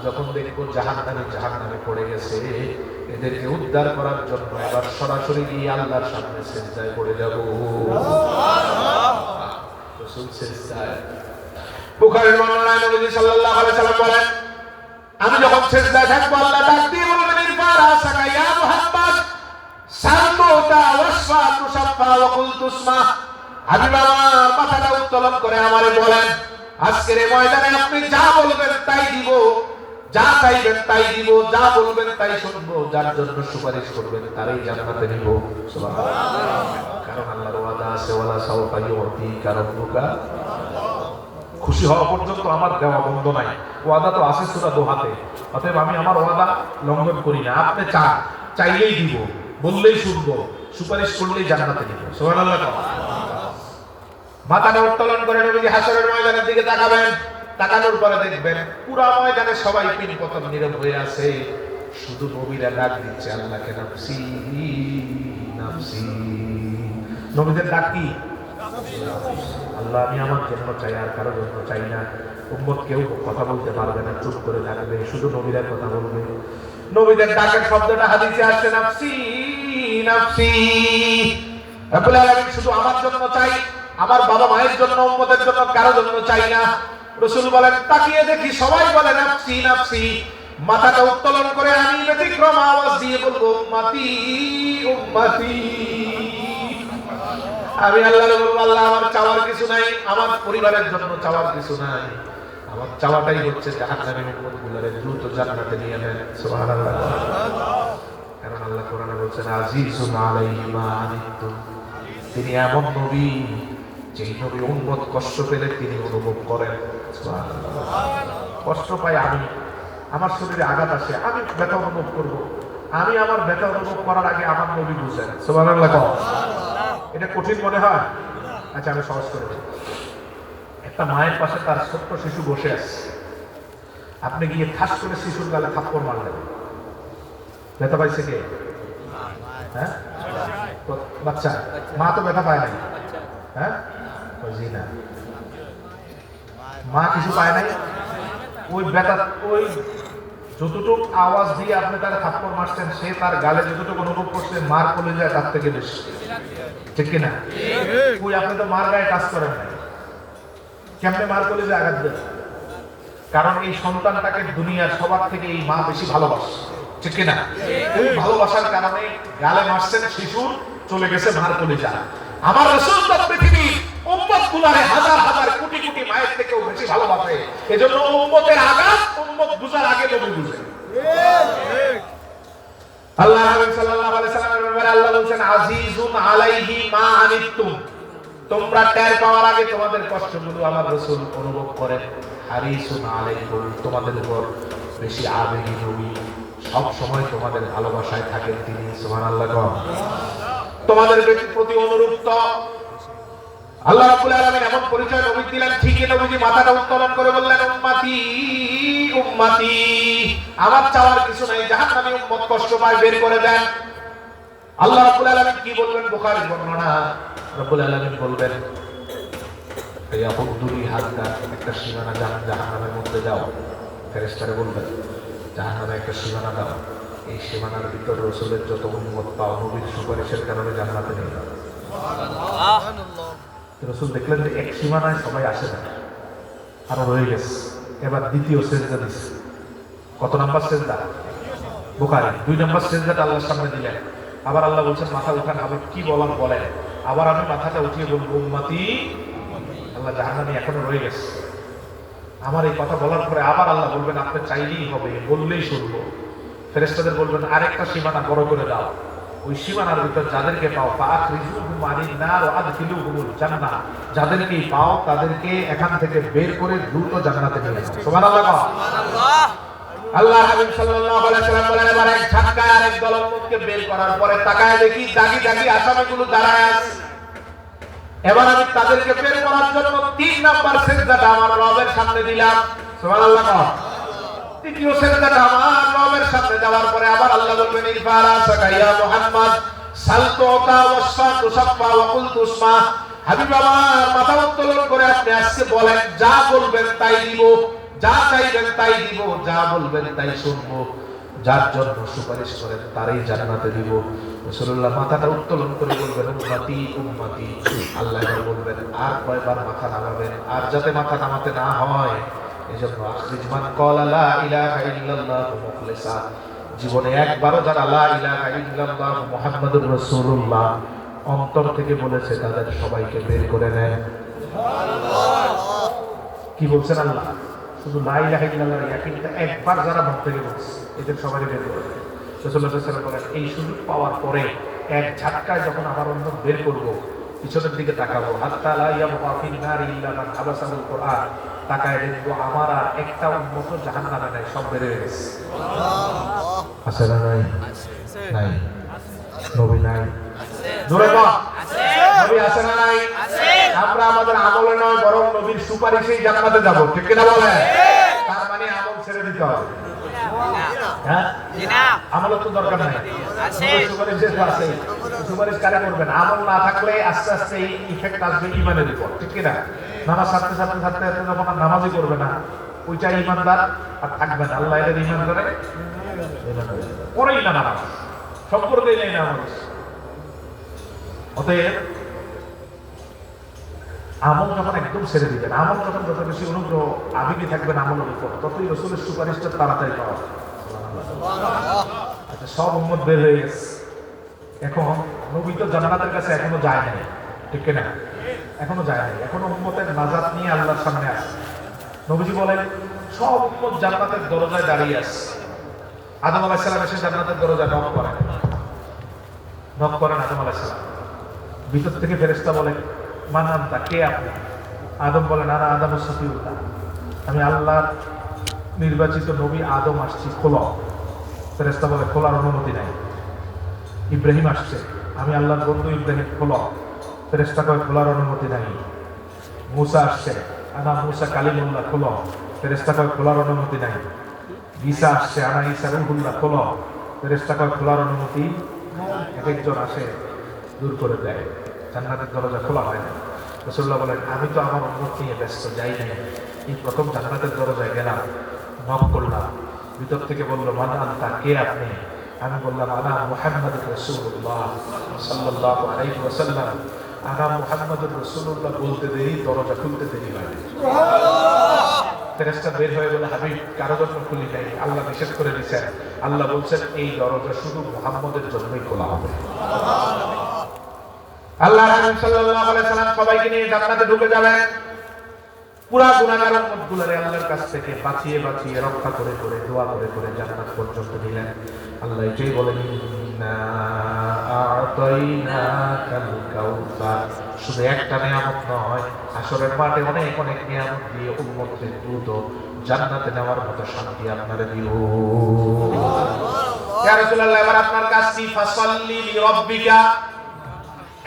যখন দেখবো জাহান্নামে পড়ে গেছে, এদেরকে উদ্ধার করার জন্য এবার সরাসরি গিয়ে আল্লাহর সামনে সিজদায় পড়ে যাব। সুবহানাল্লাহ। রাসূল সিজদায়, বুখারীর বর্ণনায় নবী সাল্লাল্লাহু আলাইহি ওয়াসাল্লাম বলেন, আমি যখন সিজদায় থাকবো আল্লাহ ডাক দিয়ে বলবেন, ইরফা রাসাকা ইয়া মুহাম্মদ, সালমুতা ওয়াসফা তুসাফা ওয়া কুল তুসমা। হাবিব আমার মাথাটা উত্তোলন করে আমারে বলেন, আজকের এই ময়দানে আপনি যা বলবেন তাই দিব, যা চাইবেন তাই দিব, যা বলবেন তাই শুনবো, যার জন্য সুপারিশ করবেন তারই জান্নাতে নিব। সুবহানাল্লাহ। কারণ আল্লাহর ওয়াদা আছে, ওয়ালা সাওফা ইউতিকা রাব্বুকা, খুশি হওয়া পর্যন্ত আমার দেওয়া বন্ধ নাই, ওয়াদা তো আছে সূরা দোহাতে। অতএব আমি আমার ওয়াদা লঙ্ঘন করি না। আপনি চাইলেই দিব, বললেই শুনবো, সুপারিশ করলেই জান্নাতে নিব। সুবহানাল্লাহ। মাথাটা উত্তোলন করে নবী হাসরের ময়দানের দিকে তাকাবেন, তাকানোর পরে দেখবেন পুরো ময়দানে সবাই পিন পতন নীরব হয়ে আছে, শুধু নবীরা ডাক দিচ্ছে আল্লাহকে, নাফসি নাফসি। নবীদের ডাক কি? আল্লাহ আমি আমার জন্য চাই, আর কারো জন্য চাই না। উম্মত কেউ কথা বলতে পারবে না, চুপ করে থাকবে, শুধু নবীরা কথা বলবে। নবীদের ডাকের শব্দটা হাদিসে আসছে, নাফসি নাফসি। রব্বুল আলামিন শুধু আমার জন্য চাই, আমার বাবা মায়ের জন্য, উম্মতের জন্য, কারো জন্য চাই না। রাসূল বলেন তাকিয়ে দেখি সবাই বলে নাফসি নাফসি। মাথাটা উত্তোলন করে আমি ব্যতিক্রম আওয়াজ দিয়ে বলবো, উম্মতি উম্মতি। আমি আল্লাহর বলবো, আল্লাহ আমার চাওয়ার কিছু নাই, আমার পরিবারের জন্য চাওয়ার কিছু নাই, আমার চাওয়াটাই হচ্ছে জাহান্নামের উম্মতগুলোরে দ্রুত জান্নাতে নিয়ে নেন। সুবহানাল্লাহ। কারণ আল্লাহ কোরআনে বলছেন, আজিজুন আলাইহি মা আনিতুম, তিনি এমন নবী, যেই নবী উম্মত কষ্ট পেলে তিনি অনুভব করেন। সুবহানাল্লাহ। কষ্ট পাই আমি, আমার শরীরে আঘাত আসে, আমি ব্যথা অনুভব করব, আমি আমার ব্যথা অনুভব করার আগে আমার নবী বুঝেন। সুবহানাল্লাহ। এটা কঠিন মনে হয়? আচ্ছা আমি সহজ করে দিই। একটা মায়ের পাশে তার ছোট্ট শিশু বসে আছে, আপনি গিয়ে ঠাস করে শিশুর গালে থাপ্পড় মারলেন, ব্যথা পাইছে কে? হ্যাঁ, বাচ্চা। মা তো ব্যথা পায় নাই। হ্যাঁ, জি না, মা কিছু পায় নাই। ওই ব্যথা, ওই যতটুকু আওয়াজ দিয়ে আপনি তার থাপ্পড় মারছেন, সে তার গালে যতটুকু অনুভব করছে মার পড়ে যায় তার থেকে বেশি, ঠিক কিনা? ওই আপনি তো মার গায়ে কাজ করেন না, কেমনে মার পড়ে যায় আঘাত দেন? কারণ এই সন্তানটাকে দুনিয়ার সবার থেকে এই মা বেশি ভালোবাসে, ঠিক কিনা? ওই ভালোবাসার কারণে গালে মারছেন, শিশু চলে গেছে মার পড়ে যায়। আমার রাসূল তার পৃথিবীর উম্মত গুলারে হাজার হাজার কোটি কোটি মায়ের থেকেও বেশি ভালোবাসে। এজন্য উম্মতের আঘাত উম্মত বুঝার আগে নবী বুঝে। আল্লাহ রাসূল সাল্লাল্লাহু আলাইহি ওয়াসাল্লামের ব্যাপারে আল্লাহ বলেন আজিজুন আলাইহি মা আনিতুম, তোমরা টের পাওয়ার আগে তোমাদের কষ্টগুলো আমার রাসূল অনুভব করেন। হারিসুন আলাইকুম, তোমাদের উপর বেশি আবেগী নবী, সব সময় তোমাদের ভালোবাসায় থাকেন তিনি। সুবহানাল্লাহ। তোমাদের প্রতি অনুরক্ত। আল্লাহ রাব্বুল আলামিন এমন পরিচয় নবী দিলেন, ঠিকই নবীজি মাথাটা উত্তোলন করে বললেন উম্মতি উম্মতি, আমার চাওয়ার কিছু নাই, জাহান্নামী উম্মত কষ্ট পায়, বের করে দেন। আল্লাহ রাব্বুল আলামিন কি বলবেন? বুখারীর বর্ণনা, রাব্বুল আলামিন বলবেন এই আবুদুরি হাদদা, একটা সীমানা জাহান্নামের মধ্যে দাও। ফেরেশতারা বলবেন জাহান্নামে একটা সীমানা দাও, এই সীমানার ভিতর রাসূলের যত উম্মত পাও নবীর সুপারিশের কারণে জান্নাতে নিয়ে যাও। রাসূল দেখলেন যে এক সীমানায় সবাই আসে না, আরো রয়ে গেছে। এবার দ্বিতীয় সেজদা দিচ্ছে। কত নাম্বার সেজদা? বুখারী 2 নাম্বার সেজদাটা আল্লাহর সামনে দিলেন। আবার আল্লাহ বলছেন মাথা উঠান, হাবিব কি বলার বলেন। আবার আমি মাথাটা উঠিয়ে বলবো উম্মতি, আল্লাহ জাহান্নামী এখনো রয়ে গেছে। আমার এই কথা বলার পরে আবার আল্লাহ বলবেন আপনি চাইলেই হবে, বললেই শুনবো। ফেরেশতাদের বলবেন আরেকটা সীমানা বড় করে দাও, ওই সীমানার ভিতর যাদেরকে পাও ফাআখরিজুহুম আনিন নার ওয়া আদখিলুহুমুল জান্নাহ, যাদেরকে পাও তাদেরকে এখান থেকে বের করে দ্রুত জান্নাতে নিয়ে যাও। সুবহানাল্লাহ। সুবহানাল্লাহ। আল্লাহ হাবিব সাল্লাল্লাহু আলাইহি ওয়াসাল্লাম বলেন এবার এক ঝটকায় আরেক দল উম্মতকে বের করার পরে তাকায় দেখি দাগি দাগি আসামিগুলো দাঁড়ায় আছে। এবার আমি তাদেরকে বের করার জন্য 3 নাম্বার সিজদাটা আমার রবের সামনে দিলাম। সুবহানাল্লাহ। তৃতীয় সিজদাটা আমার রবের সামনে যাওয়ার পরে আবার আল্লাহ বলবেন ইরফারা সাকাইয়া মুহাম্মদ সালতুকা ওয়াসফাতু সাফা ওয়া কুলতু উসমা, হাবিব আমার মাথা উত্তোলন করে আপনি আজকে বলেন, যা বলবেন তাই দিব, যা চাইবেন তাই দিব, যা বলবেন তাই শুনবো, যার জন্য সুপারিশ করেন তারই জান্নাতে দিব। রাসূলুল্লাহ মাথাটা উত্তোলন করে বলবেন উম্মতি উম্মতি। আল্লাহ বলবেন আর কয়বার মাথা নামাবেন? আর যাতে মাথা নামাতে না হয় এজন্য আখরিজ মান ক্বালা লা ইলাহা ইল্লাল্লাহ মুখলিসা, জীবনে একবারও যারা লা ইলাহা ইল্লাল্লাহ মুহাম্মাদুর রাসূলুল্লাহ অন্তর থেকে বলেছে তাদের সবাইকে বের করে নেন। সুবহানাল্লাহ। কি বলছেন আল্লাহ? শুধু লা ইলাহা ইল্লাল্লাহর ইয়াকিনটা একবার যারা মুখ থেকে বলছে এদের সবাইকে বের করে দেন। রাসূলুল্লাহ সাল্লাল্লাহু আলাইহি ওয়াসাল্লাম বলেন এই সুযোগ পাওয়ার পরে এক ঝটকায় যখন আমার উম্মত বের করব, পিছনের দিকে তাকাবো, হাত্তা লা ইয়াবকা ফিন নারি ইল্লা মান হাবাসাহুল কুরআন, তাকায় দেখবো আমার আর একটা উম্মত জাহান্নামে নাই, সব বের হয়ে গেছে। সুবহানাল্লাহ। আছে না নাই? নাই। নবী নাই? জোরে বল। আছে। নবী আছে না নাই? আছে। আমরা আমাদের আমলে নয় বরং নবীর সুপারিশেই জান্নাতে যাব, ঠিক কি না বলেন? তার মানে আমল ছেড়ে দিতে হবে। হ্যাঁ? না। আমল তো দরকার নাই। আছে। সুপারিশ যেটা আছে, সুপারিশ কারে করবেন? আমল না থাকলে আস্তে আস্তে এই ইফেক্ট আসবে ঈমানের উপর, ঠিক কি না? নামাজ ছাড়তে ছাড়তে ছাড়তে যখন আর নামাজই করবে না, ওইটা ঈমানদার আর থাকবে না। আল্লাহ এর ঈমান করে করেই না নামাজ, সম্পর্কেই নেই নামাজ। অতএব আমল যখন একদম ছেড়ে দিবেন, আমল যখন যত বেশি অনুগ্রহ আবেগী থাকবেন আমলের উপর, ততই রাসূলের সুপারিশটা তাড়াতাড়ি পাওয়া যায়। আচ্ছা, সব উম্মত বের হয়ে গেছে, এখন নবী তো জান্নাতের কাছে এখনো যায় নাই, ঠিক না? এখনো যায় নাই, এখনো উম্মতের নাজাত নিয়ে আল্লাহর সামনে আছে। নবীজি বলেন সব উম্মত জান্নাতের দরজায় দাঁড়িয়ে আছে। আদম আলাইহিস সালাম এসে জান্নাতের দরজায় নক করেন আদম আলাইহিস সালাম। ভিতর থেকে ফেরেশতা বলে মান আনতা, কে আপনি? আদম বলেন আনা আদম সফিউল্লাহ, আমি আল্লাহর নির্বাচিত নবী আদম আসছি, খোলো। ফেরেশতা বলে খোলার অনুমতি নাই। ইব্রাহিম আসছে, আমি আল্লাহর বন্ধু ইব্রাহিম, খোলো। ফেরেশতা কয় খোলার অনুমতি নাই। মুসা আসছে, আনা মুসা কালিমুল্লাহ, খোলো। ফেরেশতা কয় খোলার অনুমতি নাই। ঈসা আসছে, আনা ঈসা রূহুল্লাহ, খোলো। ফেরেশতা কয় খোলার অনুমতি। এক একজন আসে, দূর করে দেয়, জান্নাতের দরজা খোলা হয় না। রাসূলুল্লাহ বলেন আমি তো আমার উম্মত নিয়ে ব্যস্ত, যাই নাই। এই প্রথম জান্নাতের দরজায় গেলাম, নক করলাম, ভিতর থেকে বলল, মান আনতা, কে আপনি? আমি বললাম, আনা মুহাম্মাদুর রাসূলুল্লাহ সাল্লাল্লাহু আলাইহি ওয়াসাল্লাম। আনা মুহাম্মাদুর রাসূলুল্লাহ বলতে দেরি, দরজা খুলতে দেরি হয়। ফেরেশতা বের হয়ে বলে, হাবিব, কারো জন্য খুলি নাই, আল্লাহ নিষেধ করে দিয়েছেন। আল্লাহ বলছেন, এই দরজা শুধু মুহাম্মাদের জন্যই খোলা হবে। আল্লাহ রাসূল সাল্লাল্লাহু আলাইহি ওয়াসাল্লাম সবাইকে নিয়ে জান্নাতে ঢুকে যাবেন। পুরা গুনাহগার উম্মতগুলোরে আল্লাহর কাছ থেকে বাঁচিয়ে বাঁচিয়ে রক্ষা করে করে দোয়া করে করে জান্নাত পর্যন্ত দিলেন। আল্লাহ এটাই বলেন, ইন্না আ'তাইনাকাল কাউসার। শুধু একটা নিয়ামত নয়, হাশরের মাঠে অনেক অনেক নিয়ামত দিয়ে উম্মতদের দ্রুত জান্নাতে নেওয়ার মতো শান্তি আপনারা দিও। ইয়া রাসূলুল্লাহ, এবার আপনার কাজ কি? ফাসাল্লি লিরাব্বিকা।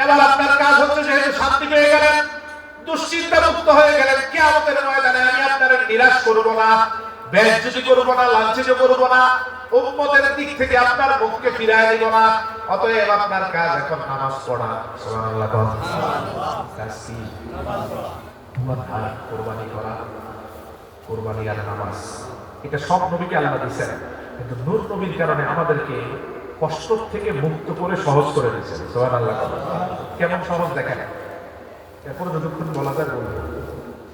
এবার আপনার কাজ হচ্ছে, যেহেতু শান্তি পেয়ে গেলেন, দুশ্চিন্তা মুক্ত হয়ে গেলেন, কিয়ামতের ময়দানে আমি আপনাদের নিরাশ করব না, বেইজ্জতি করব না, লাঞ্ছিত করব না, উম্মতের দিক থেকে আপনার মুখকে ফিরায় দিব না। অতএব আপনার কাজ এখন নামাজ পড়া। সুবহানাল্লাহ। কাজ কি? কুরবানি করা, কুরবানি আর নামাজ। এটা সব নবীকে আল্লাহ দিয়েছেন, কিন্তু নূর নবীর কারণে আমাদেরকে কষ্ট থেকে মুক্ত করে সহজ করে দিয়েছেন। সুবহানাল্লাহ। কেমন সহজ দেখেন, এরপরে যতক্ষণ বলা যায় বলবো,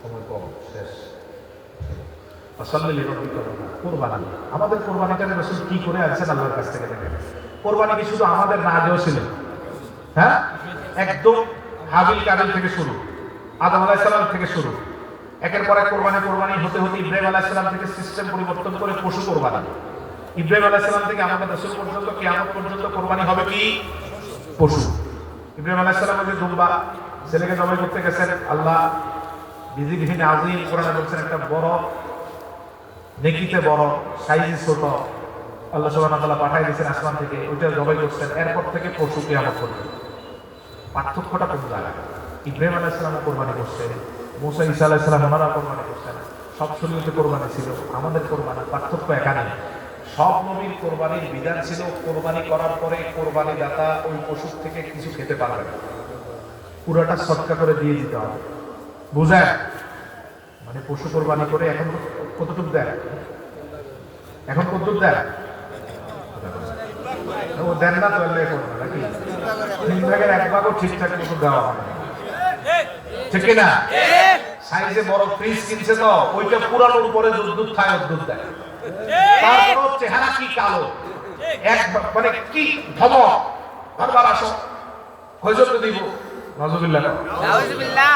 সময় কম, শেষ। কোরবানি, আমাদের কোরবানিটা রাসূল কি করে আনছেন আল্লাহর কাছ থেকে দেখেন। কোরবানি কি শুধু আমাদের না আজও ছিল? হ্যাঁ, একদম হাবিল কাবিল থেকে শুরু, আদম আলাইহিস সালাম থেকে শুরু, একের পর এক কোরবানি হতে হতে ইব্রাহিম আলাইহিস সালাম থেকে সিস্টেম পরিবর্তন করে পশু কোরবানি। ইব্রাহিম আলাইহিস সালাম থেকে আমাদের রাসূল পর্যন্ত কিয়ামত পর্যন্ত কোরবানি হবে কি? পশু। ইব্রাহিম আলাইহিস সালাম যে দুম্বা ছেলেকে জবাই করতে গেছেন, আল্লাহ বিজিবিহীন আজিম কোরআনে বলছেন, একটা বড় নেকিতে বড়, সাইজ ছোট, আল্লাহ সুবহানাহু ওয়া তাআলা পাঠিয়ে দিয়েছেন আসমান থেকে, ওইটা জবাই করছেন। এরপর থেকে পশু কিয়ামত পর্যন্ত। পার্থক্যটা কোন জায়গায়? ইব্রাহিম আলাইহিস সালাম কোরবানি করছেন, মুসা ঈসা আলাইহিস সালাম ওনারা কোরবানি করছেন, সব শরীয়তে কোরবানি ছিল, আমাদের কোরবানি পার্থক্য এখানে। সব নবীর কোরবানির বিধান ছিল, কোরবানি করার পরে কোরবানি দাতা ওই পশুর থেকে কিছু খেতে পারবে না, পুরোটা সদকা করে দিয়ে দিতে হবে। বুঝায়? মানে পশু কোরবানি করে এখন কতটুকু দেয়? এখন কতটুকু দেয়? ও দেন না তো, নাকি 3 ভাগের 1 ভাগও ঠিকঠাক মতো দেওয়া হয়, ঠিক না? সাইজে বড় ফ্রিজ কিনছে তো, ওইটা পুরানোর উপরে দুধ খায়, দুধ দেয়। তারপর চেহারা কি কালো, এক মানে কি ধমক, বারবার আসো, হয়তো দিব, নাউজুবিল্লাহ নাউজুবিল্লাহ।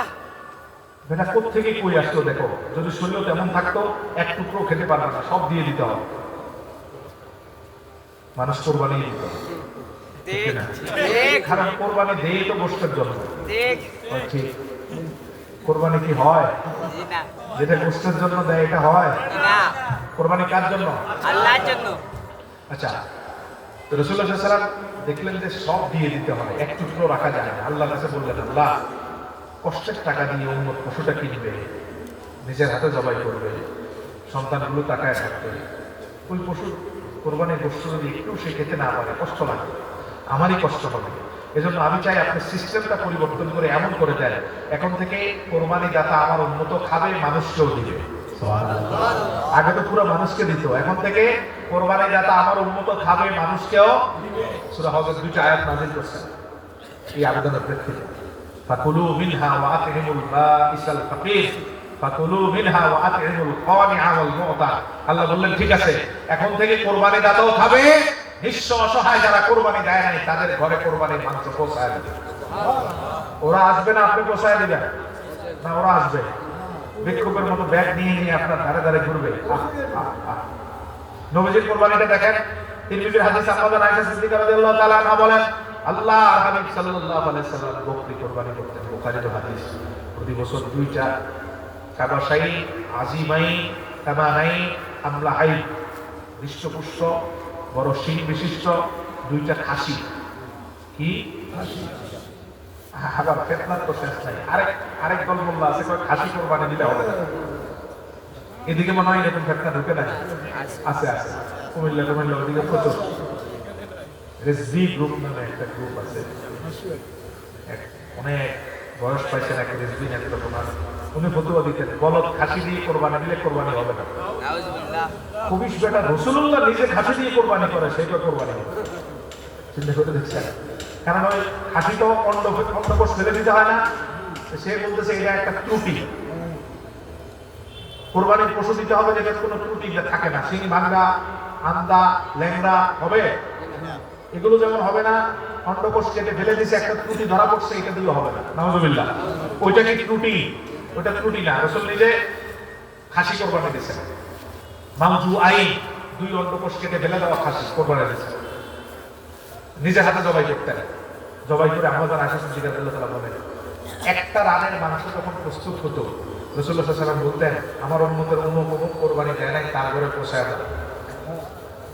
বেটা কোত্থেকে কই আসতো দেখো, যদি শরীর তেমন থাকতো এক টুকরো খেতে পারবে না, সব দিয়ে দিতে হবে। মানুষ কোরবানি দিত, কারণ কোরবানি দেই তো গোশতের জন্য। ঠিক, কোরবানি কি হয়? যেটা গোশতের জন্য দেয় এটা হয় না। কোরবানি কার জন্য? আল্লাহর জন্য। আচ্ছা, তো রাসূলুল্লাহ সাল্লাল্লাহু আলাইহি ওয়াসাল্লাম দেখলেন যে সব দিয়ে দিতে হবে, এক টুকরো রাখা যায় না। আল্লাহর কাছে বললেন, আল্লাহ, কষ্টের টাকা দিয়ে উম্মত পশুটা কিনবে, নিজের হাতে জবাই করবে, সন্তানগুলো তাকায় থাকবে, ওই পশু কোরবানির গোশত যদি একটু সে খেতে না পারে কষ্ট লাগে, আমারই কষ্ট হবে। এজন্য আমি চাই আপনি সিস্টেমটা পরিবর্তন করে এমন করে দেন, এখন থেকে কোরবানি দাতা আমার উন্নত খাবে, মানুষকেও দিবে। আগে তো পুরো মানুষকে দিত, এখন থেকে কোরবানি দাতা আমার উন্নত খাবে, মানুষকেও। সূরা হজের 2টা আয়াত নাযিল করছেন এই আবেদনের প্রেক্ষিতে। ফাকুলু মিনহা ওয়া আত'ইমুল বাঈসাল ফাকির ফাকুলু মিনহা ওয়া আত'ইমুল কানিআ ওয়াল মু'তার। আল্লাহ বললেন, ঠিক আছে, এখন থেকে কোরবানি দাতাও খাবে, নিঃস্ব অসহায় যারা কোরবানি দেয় নাই তাদের ঘরে কোরবানির মাংস পৌঁছায় দিবে। ওরা আসবে না, আপনি পৌঁছায় দিবেন না? ওরা আসবে, বিক্ষোভের মতো ব্যাগ নিয়ে নিয়ে আপনার ধারে ধারে ঘুরবে। নবীজির কোরবানিটা দেখেন, তিরমিজির হাদিস আমাদের আয়েশা সিদ্দিকা রাদিয়াল্লাহু তাআলা আনহা বলেন, আল্লাহ হাবিব সাল্লাল্লাহু আলাইহি সাল্লাম বকরি কোরবানি করতেন। বুখারীর হাদিস। প্রতি বছর 2টা কাবাশাই, আজিমাই, তামানাই, আমলাহাই, হৃষ্টপুষ্ট বড় শিং বিশিষ্ট 2টা খাসি। কি খাসি? আবার ফেতনার তো শেষ নাই। আরেক দল মোল্লা আছে, খাসি কোরবানি দিলে হবে না। এদিকে মনে হয় এরকম ফেতনা ঢুকে না? আছে আছে, কুমিল্লা ওদিকে প্রচুর। রেজভি গ্রুপ নামে একটা গ্রুপ আছে, অনেক বয়স পাইছেন, এক রেজভি নেতৃত্ব, উনি ফতোয়া দিতেন, বলদ খাসি দিয়ে কোরবানি দিলে কোরবানি হবে না। খুবই বেটা রাসূলুল্লাহ নিজে খাসি দিয়ে কোরবানি করে, সেইটা কোরবানি করে। চিন্তা করে দেখছেন, কারণ ওই খাসি তো অন্ডকোষ ফেলে দিতে হয় না, সে বলতেছে এটা একটা ত্রুটি, কোরবানির পশু দিতে হবে যেটা কোনো ত্রুটি থাকে না, শিং ভাঙ্গা, আন্দা, ল্যাংড়া হবে, এগুলো যেমন হবে না। অন্ডকোষ কেটে ফেলে দিছে, একটা ত্রুটি ধরা পড়ছে, এটা দিলে হবে না, নাউজুবিল্লাহ। ওইটা কি ত্রুটি? ওইটা ত্রুটি না। রাসূল নিজে খাসি কোরবানি দিয়েছেন, মাউজু আইন, 2 অন্ডকোষ কেটে ফেলে দেওয়া খাসি কোরবানি দিয়েছেন, নিজে হাতে জবাই করতেন। জবাই করে আমাদের আয়েশা সিদ্দিকা রাদিয়াল্লাহু তাআলা বলেন, একটা রানের মাংস যখন প্রস্তুত হতো রাসূলুল্লাহ সাল্লাল্লাহু আলাইহি ওয়াসাল্লাম বলতেন, আমার উম্মতের অমুক কোরবানি দেয় নাই, তার ঘরে পৌঁছায় দাও।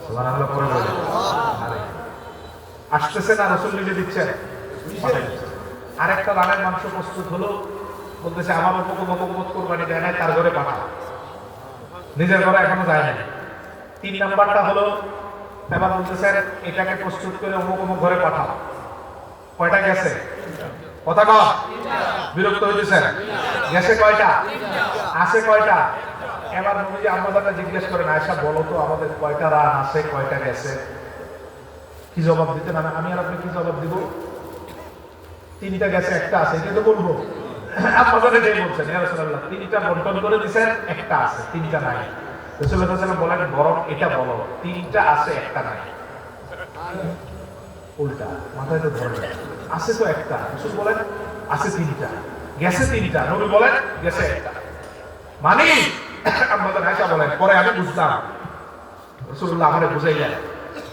সুবহানাল্লাহ পড়ে বলেন, আসতেছে না, রাসূল নিজে দিচ্ছেন, আরেকটা রানের মাংস প্রস্তুত হলো, বলতেছে আমার অমুক কোরবানি দেয় নাই, তার ঘরে পাঠাও। নিজের ঘরে এখনো যায় নাই। 3 নাম্বারটা হলো, এবার বলতেছেন এটাকে প্রস্তুত করে অমুক ঘরে পাঠাও। কয়টা গেছে? কথা কও, বিরক্ত হইতেছেন? গেছে কয়টা? আছে কয়টা? এবার নবীজি আম্মাজানকে জিজ্ঞেস করেন, আয়েশা বলো তো আমাদের কয়টা রান আছে, কয়টা গেছে? কি জবাব দিতেন? আমি আর আপনি কি জবাব দিব? 3টা গেছে, একটা আছে, এটা তো বলবো। আম্মাজান এটাই বলছেন, ইয়া রাসূলুল্লাহ 3টা বন্টন করে দিয়েছেন, একটা আছে, 3টা নাই। রাসূলুল্লাহ সাল্লাল্লাহু আলাইহি ওয়াসাল্লাম বলেন, বরং এটা বলো 3টা আছে, একটা নাই। উল্টা, মাথায় তো ধরে না, আছে তো একটা। রাসূল বলেন আছে 3টা, গেছে 3টা। নবী বলেন গেছে একটা। মানে আম্মাজান আয়েশা বলেন, পরে আমি বুঝলাম রাসূলুল্লাহ আমারে বুঝাইলেন,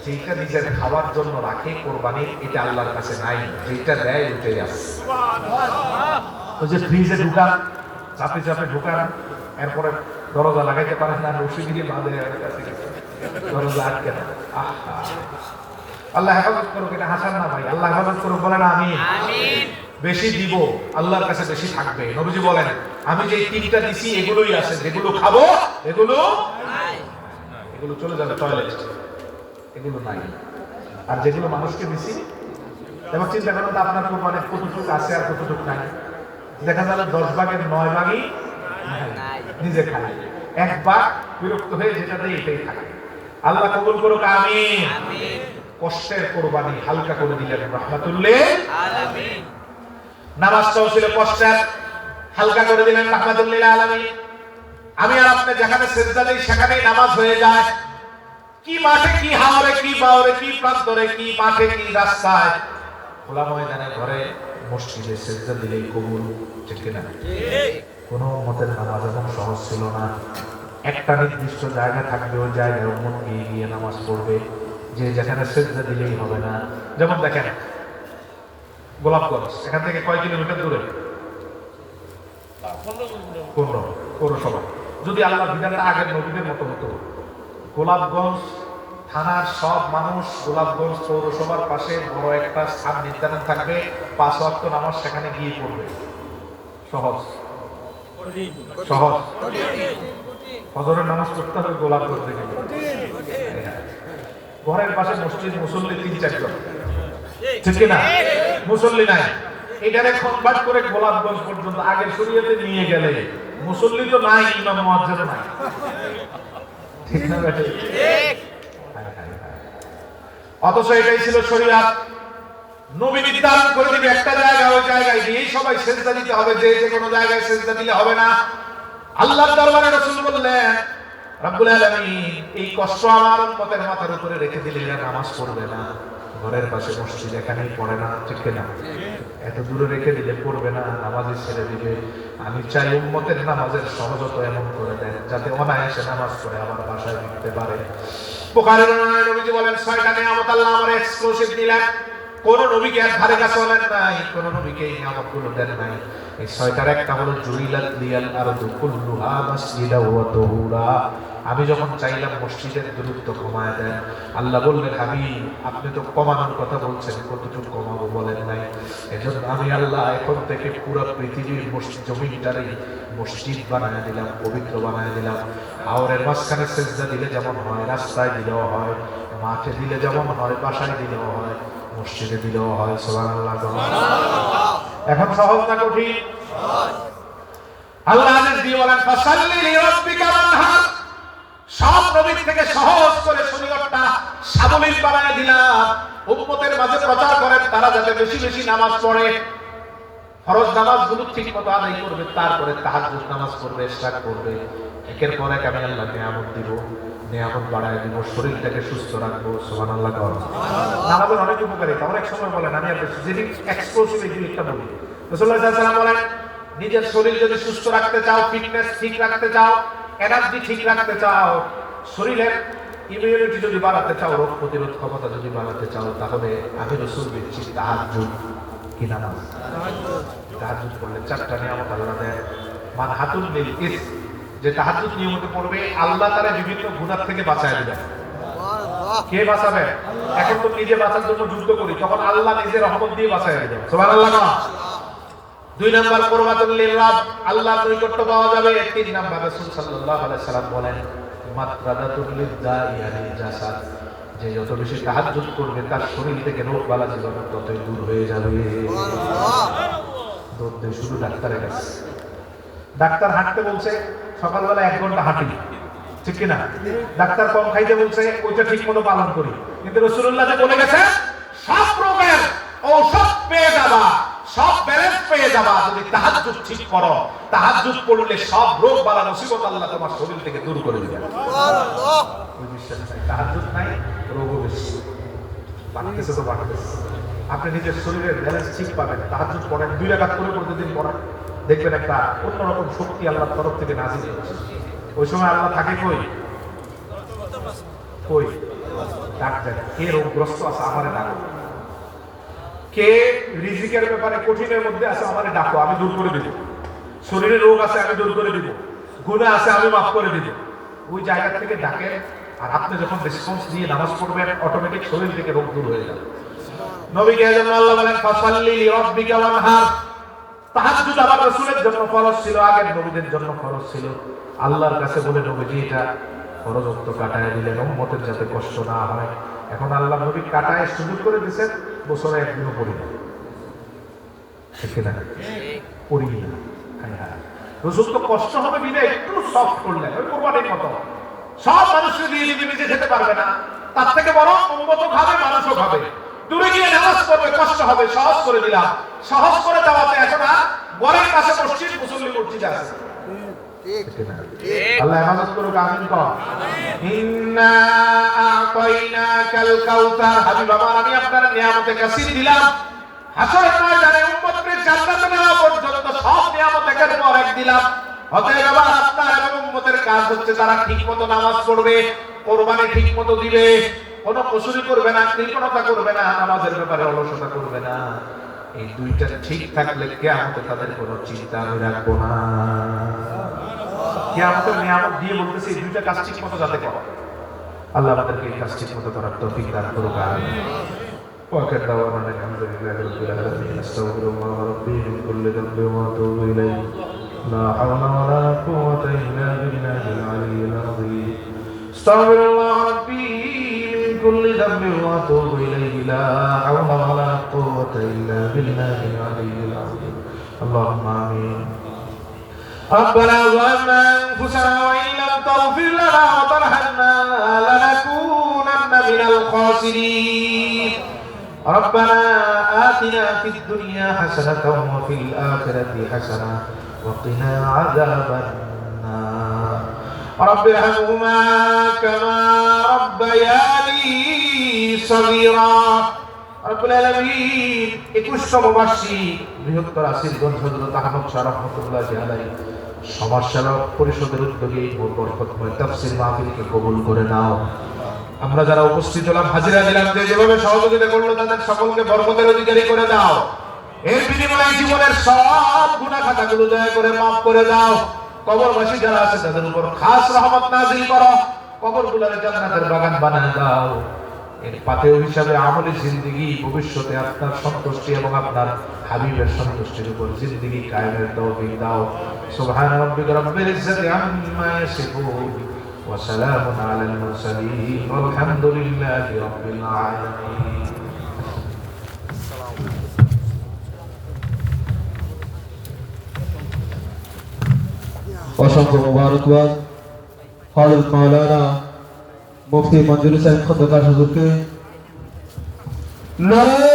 যেটা নিজের খাওয়ার জন্য রাখে কোরবানি, এটা আল্লাহর কাছে নাই, যেটা দেয় ওইটাই আছে। সুবহানাল্লাহ। ওই যে ফ্রিজে ঢুকান, চাপে চাপে ঢুকান, এরপরে দরজা লাগাইতে পারেন না, রশি দিয়ে বাঁধে দরজা আটকে না। আহা, আল্লাহ হেফাজত করুক। এটা হাসান না ভাই, আল্লাহ হেফাজত করুক, বলেন আমিন। বেশি দিব, আল্লাহর কাছে বেশি থাকবে। নবীজি বলেন, আমি যে 3টা দিছি এগুলোই আছে, যেগুলো খাবো এগুলো চলে যাবে টয়লেট, এগুলো নাই। আর যেগুলো মানুষকে দিছি, এবার চিন্তা করেন তো আপনার কোরবানির কতটুকু আছে আর কতটুকু নাই। দেখা যাবে 10 ভাগের 9 ভাগই নিজে খায়, 1 ভাগ বিরক্ত হয়ে যেটা দেয় এটাই খায়। আল্লাহ কবুল করুক, আমিন। কষ্টের কোরবানি হালকা করে দিলেন রাহমাতুল লিল আলামিন। নামাজটাও ছিল কষ্টের, হালকা করে দিলেন রাহমাতুল লিল আলামিন। আমি আর আপনি যেখানে সিজদা দেই সেখানেই নামাজ হয়ে যায়। কি মাঠে, কি হাওরে, কি বাওরে, কি প্রান্তরে, কি মাঠে, কি রাস্তায়, খোলা ময়দানে, ঘরে, মসজিদে সিজদা দিলেই কবুল, ঠিক কিনা? কোনো উম্মতের নামাজ এমন সহজ ছিল না। একটা নির্দিষ্ট জায়গা থাকবে, ওই জায়গায় উম্মত গিয়ে নামাজ পড়বে, যে যেখানে সিজদা দিলেই হবে না। যেমন দেখেন গোলাপগঞ্জ, এখান থেকে কয় কিলোমিটার দূরে? 15 পৌরসভা। যদি আল্লাহর বিধানটা আগের নবীদের মতো হতো, গোলাপগঞ্জ থানার সব মানুষ গোলাপগঞ্জ পৌরসভার পাশে বড় একটা স্থান নির্ধারণ থাকবে, 5 ওয়াক্ত নামাজ সেখানে গিয়ে পড়বে। সহজ সহজ। ফজরের নামাজ পড়তে হবে গোলাপগঞ্জ থেকে, ঘরের পাশে মসজিদ, মুসল্লি 3-4 জন, ঠিক কিনা? মুসল্লি নাই, এটারে কনভার্ট করে গোলাপগঞ্জ পর্যন্ত আগের শরীয়তে নিয়ে গেলে মুসল্লি তো নাই, ইমাম মুয়াজ্জিন নাই, ঠিক না বেটা? ঠিক। অথচ এটাই ছিল শরীয়ত। নবী নির্ধারণ করে দিবে একটা জায়গা, ওই জায়গায় গিয়েই সবাই সিজদা দিতে হবে, যে কোনো জায়গায় সিজদা দিলে হবে না। আল্লাহর দরবারে রাসূল বললেন, রব্বুল আলামিন এই কষ্ট আমার উম্মতের মাথার উপরে রেখে দিলে এরা নামাজ পড়বে না, ঘরের পাশে মসজিদ এখানেই পড়ে না, ঠিক না? এত দূরে রেখে দিলে পড়বে না, নামাজই ছেড়ে দিবে। আমি চাই উম্মতের নামাজের সহজতা এমন করে দেন যাতে অনায়াসে নামাজ পড়ে আবার বাসায় ফিরতে পারে। বুখারীর নবীজি বলেন, 6টা নিয়ামত আল্লাহ আমার এক্সক্লুসিভ দিলেন, কোন নবীকে আর ধারে কাছে বলেন নাই, কোন নবীকে এই নিয়ামতগুলো দেন নাই। এই 6টার একটা হলো জুইলাত লিয়াল আরদু কুল্লুহা মাসজিদা ওয়া তুহুরা। আমি যখন চাইলাম মসজিদের দূরত্ব কমায় দেন, আল্লাহ বললেন, হাবিব আপনি তো কমানোর কথা বলছেন, কতটুকু কমাবো বলেন নাই। এজন্য আমি আল্লাহ এখন থেকে পুরো পৃথিবীর জমিনটারে মসজিদ বানায় দিলাম, পবিত্র বানায় দিলাম। হাওরের মাঝখানে সিজদা দিলে যেমন হয়, রাস্তায় দিলেও হয়, মাঠে দিলে যেমন হয়, বাসায় দিলেও হয়, মসজিদে দিলেও হয়। সুবহানাল্লাহ। এখন সহজ না কঠিন? আল্লাহ আদেশ দিয়ে বলেন, ফাসাল্লি লিরাব্বিকা ওয়ানহার, সব নবীর থেকে সহজ করে শরীয়তটা সাবলীল বানায় দিলাম। উম্মতের মাঝে প্রচার করেন তারা যাতে বেশি বেশি নামাজ পড়ে, ফরজ নামাজগুলো ঠিক মতো আদায় করবে, তারপরে তাহাজ্জুদ নামাজ পড়বে, ইশরাক করবে। একের পর এক আমি আল্লাহ নিয়ামত দিব, নিয়ামত বাড়ায় দিব, শরীরটাকে সুস্থ রাখবো। সুবহানাল্লাহ। নামাজের অনেক উপকারিতা। অনেক সময় বলেন, আমি আর যেদিন এক্সক্লুসিভ এই জিনিসটা বলি, রাসূলুল্লাহ সাল্লাল্লাহু আলাইহি ওয়াসাল্লাম বলেন, নিজের শরীর যদি সুস্থ রাখতে চাও, ফিটনেস ঠিক রাখতে চাও, এনার্জি ঠিক রাখতে চাও, শরীরের ইমিউনিটি যদি বাড়াতে চাও, রোগ প্রতিরোধ ক্ষমতা যদি বাড়াতে চাও, তাহলে আমি রাসূল দিচ্ছি তাহাজ্জুদ। কি নামাজ? তাহাজ্জুদ পড়লে চারটা নিয়ামত আল্লাহ দেয়। মান হাতুল লিল ইস, যে তাহাজ্জুদ নিয়মিত পড়বে আল্লাহ তাআলা বিভিন্ন গুনাহ থেকে বাঁচায় দিবেন। কে বাঁচাবে? এখন তো নিজে বাঁচার জন্য যুদ্ধ করি, তখন আল্লাহ নিজের রহমত দিয়ে বাঁচায় দিবেন। সুবহানাল্লাহ। 2 নাম্বার কুরবাতুল লিল্লাহ, আল্লাহর নৈকট্য পাওয়া যাবে। 3 নাম্বার রাসূল সাল্লাল্লাহু আলাইহি সাল্লাম বলেন, মাতরাদাতুল লিদাই আনিল জাসাদ, যে যত বেশি তাহাজ্জুদ করবে তার শরীর থেকে রোগ বালা জীবাণু ততই দূর হয়ে যাবে। দৌড় শুধু ডাক্তারের কাছে। ডাক্তার হাঁটতে বলছে, সকালবেলা 1 ঘন্টা হাঁটি, ঠিক কিনা? ডাক্তার কম খাইতে বলছে, ওইটা ঠিক মতো পালন করি। কিন্তু রাসূলুল্লাহ যে বলে গেছে, সব রোগের ঔষধ পেয়ে যাবা, সব ব্যালেন্স পেয়ে যাবা যদি তাহাজ্জুদ ঠিক করো। তাহাজ্জুদ পড়লে সব রোগ বালা মুসিবত আল্লাহ তোমার শরীর থেকে দূর করে দিবেন। সুবহানাল্লাহ। ওই বিশ্বাস নাই, তাহাজ্জুদ নাই, রোগও বেশি বাড়তেছে। তো বাড়তেছে। আপনি নিজের শরীরের ব্যালেন্স ঠিক পাবেন, তাহাজ্জুদ পড়েন, 2 রাকাত করে প্রতিদিন পড়েন, দেখবেন একটা অন্যরকম শক্তি আল্লাহর তরফ থেকে নাজিল হচ্ছে। ওই সময় আল্লাহ থাকে কই? কই? ডাক্তার। কে রোগগ্রস্ত আছে আমারে ডাকো, কে রিজিকের ব্যাপারে কঠিনের মধ্যে আছে আমারে ডাকো, আমি দূর করে দিব। শরীরে রোগ আছে আমি দূর করে দিব, গুনাহ আছে আমি মাফ করে দিব। ওই জায়গা থেকে ডাকেন, আর আপনি যখন রেসপন্স দিয়ে নামাজ পড়বেন, অটোমেটিক শরীর থেকে রোগ দূর হয়ে যাবে। নবীকে এজন্য আল্লাহ বলেন, ফাসাল্লি লিরাব্বিকা ওয়ানহার। তাহাজ্জুদ আমার রাসূলের জন্য ফরজ ছিল, আগের নবীদের জন্য ফরজ ছিল। আল্লাহর কাছে বলে, নবীজি এটা ফরজ ওয়াক্ত কাটায় দিলেন উম্মতের যাতে কষ্ট না হয়। এখন আল্লাহ নবী কাটায় সুযোগ করে দিয়েছেন, বছরে একদিনও পড়ি না, ঠিক না? পড়ি না। রাসূল তো কষ্ট হবে বিদায় একটু সফট করলেন, ওই কোরবানির মতো। সব মানুষকে দিয়ে দিবে, নিজে খেতে পারবে না, তার থেকে বরং উম্মতও খাবে, মানুষও খাবে। দূরে গিয়ে নামাজ পড়বে, কষ্ট হবে, সহজ করে দিলাম। সহজ করে দেওয়াতে এখন আর ঘরের কাছে মসজিদ, মুসল্লি মসজিদ আছে। আল্লাহ হেফাজত করুক, আমিন কর। ইন্না আ'তাইনাকাল কাউসার। হাবিব আমার, আমি আপনার নিয়ামতে কাসির দিলাম। হাসরের ময়দানে উম্মতকে জান্নাতে নেওয়া পর্যন্ত সব নিয়ামত একের পর এক দিলাম। অতএব আবার আপনার এবং উম্মতের কাজ হচ্ছে তারা ঠিকমতো নামাজ পড়বে, কোরবানি ঠিকমতো দিবে, কোনো কসুরি করবে না, কৃপণতা করবে না, নামাজের ব্যাপারে অলসতা করবে না। এই দুইটা ঠিক থাকলে কিয়ামতে তাদের কোনো চিন্তা আমি রাখবো না। কিয়ামতের নিয়ামত দিয়ে বলতেছি, এই দুইটা কাজ ঠিক মতো যাতে করো। আল্লাহ আমাদেরকে এই কাজ ঠিক মতো করার তৌফিক দান করুক। وآخر دعوانا الحمد لله رب العالمين. أستغفر الله ربي من كل ذنب وأتوب إليه. لا حول ولا قوة إلا بالله العلي العظيم. أستغفر الله ربي من كل ذنب وأتوب إليه. لا حول ولا قوة إلا بالله العلي العظيم. اللهم آمين. ربنا ظلمنا أنفسنا وإن لم تغفر لنا وترحمنا لنكونن من الخاسرين. ربنا آتنا في الدنيا حسنة وفي الآخرة حسنة وقنا عذاب النار. رب ارحمهما كما ربياني صغيرا. رب العالمين 21 বার্ষিক বৃহত্তর আসিরগঞ্জ হযরত আহমদ শাহ রহমাতুল্লাহ আলাইহি সমাজসেবক পরিষদের উদ্যোগে এই বরকতময় তাফসীর মাহফিলকে কবুল করে নাও। আমরা যারা উপস্থিত হলাম, হাজিরা দিলাম, যে যেভাবে সহযোগিতা করলো তাদের সকলকে বরকতের অধিকারী করে দাও। এর বিনিময়ে জীবনের সব গুনাহ খাতাগুলো দয়া করে মাফ করে দাও। কবরবাসী যারা আছে তাদের উপর খাস রহমত নাযিল করো। কবরগুলোরে জান্নাতের বাগান বানিয়ে দাও। এর পাথেয় হিসাবে আমলি জিন্দেগি ভবিষ্যতে আপনার সন্তুষ্টি এবং আপনার হাবিবের সন্তুষ্টির উপর জিন্দেগি কায়েমের তৌফিক দাও। সুবহান রাব্বিকা রাব্বিল ইজ্জাতি আম্মা ইয়াসিফুন ওয়া সালামুন আলাল মুরসালিন ওয়ালহামদুলিল্লাহি রাব্বিল আলামিন। অসংখ্য মোবারকবাদ হযরত মাওলানা মুফতি মঞ্জুর হোসেন খন্দকার হুজুরকে নারে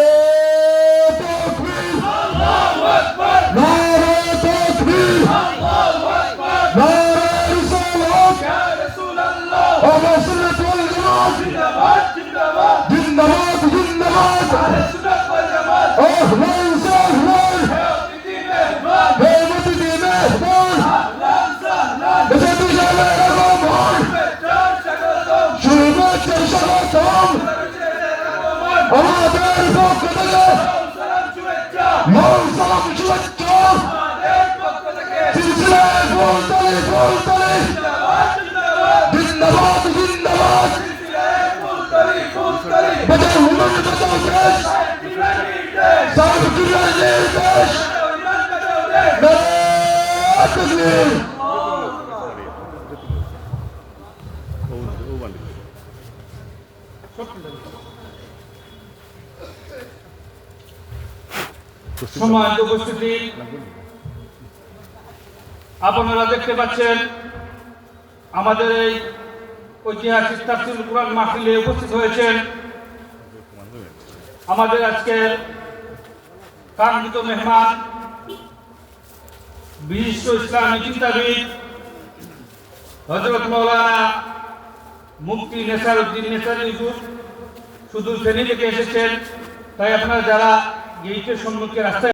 তাকবীর আল্লাহু আকবার নারে তাকবীর আল্লাহু আকবার নারে রিসালাত ইয়া রাসূলুল্লাহ আহলে সুন্নাত ওয়াল জামাত জিন্দাবাদ জিন্দাবাদ জিন্দাবাদ জিন্দাবাদ আহলে সুন্নাত ওয়াল জামাত আহলান সাহলান হে মেহমান হে মুফতি মেহমান আহলান সাহলান বেশি জালে রহমান শুভেচ্ছা স্বাগতম আমাদের পক্ষ থেকে সালাম শুভেচ্ছা আমাদের পক্ষ থেকে সিলসিলায় ফুলতলি ফুলতলি জিন্দাবাদ জিন্দাবাদ সিলসিলায় ফুলতলি ফুলতলি বাজার হুমন বাজাও দেশ সাহেব কিরার দেশ তাকবীর সম্মানিত উপস্থিতি, আপনারা দেখতে পাচ্ছেন আমাদের এই ঐতিহাসিক তাফসীরুল কুরআন মাহফিলে উপস্থিত হয়েছেন আমাদের আজকের কাঙ্ক্ষিত মেহমান, বিশিষ্ট ইসলামী চিন্তাবিদ হযরত মাওলানা মুফতি নেসারউদ্দিন নেসারী হুজুর সুদূর ফেনী থেকে এসেছেন। তাই আপনারা যারা গেটের সম্মুখে রাস্তায়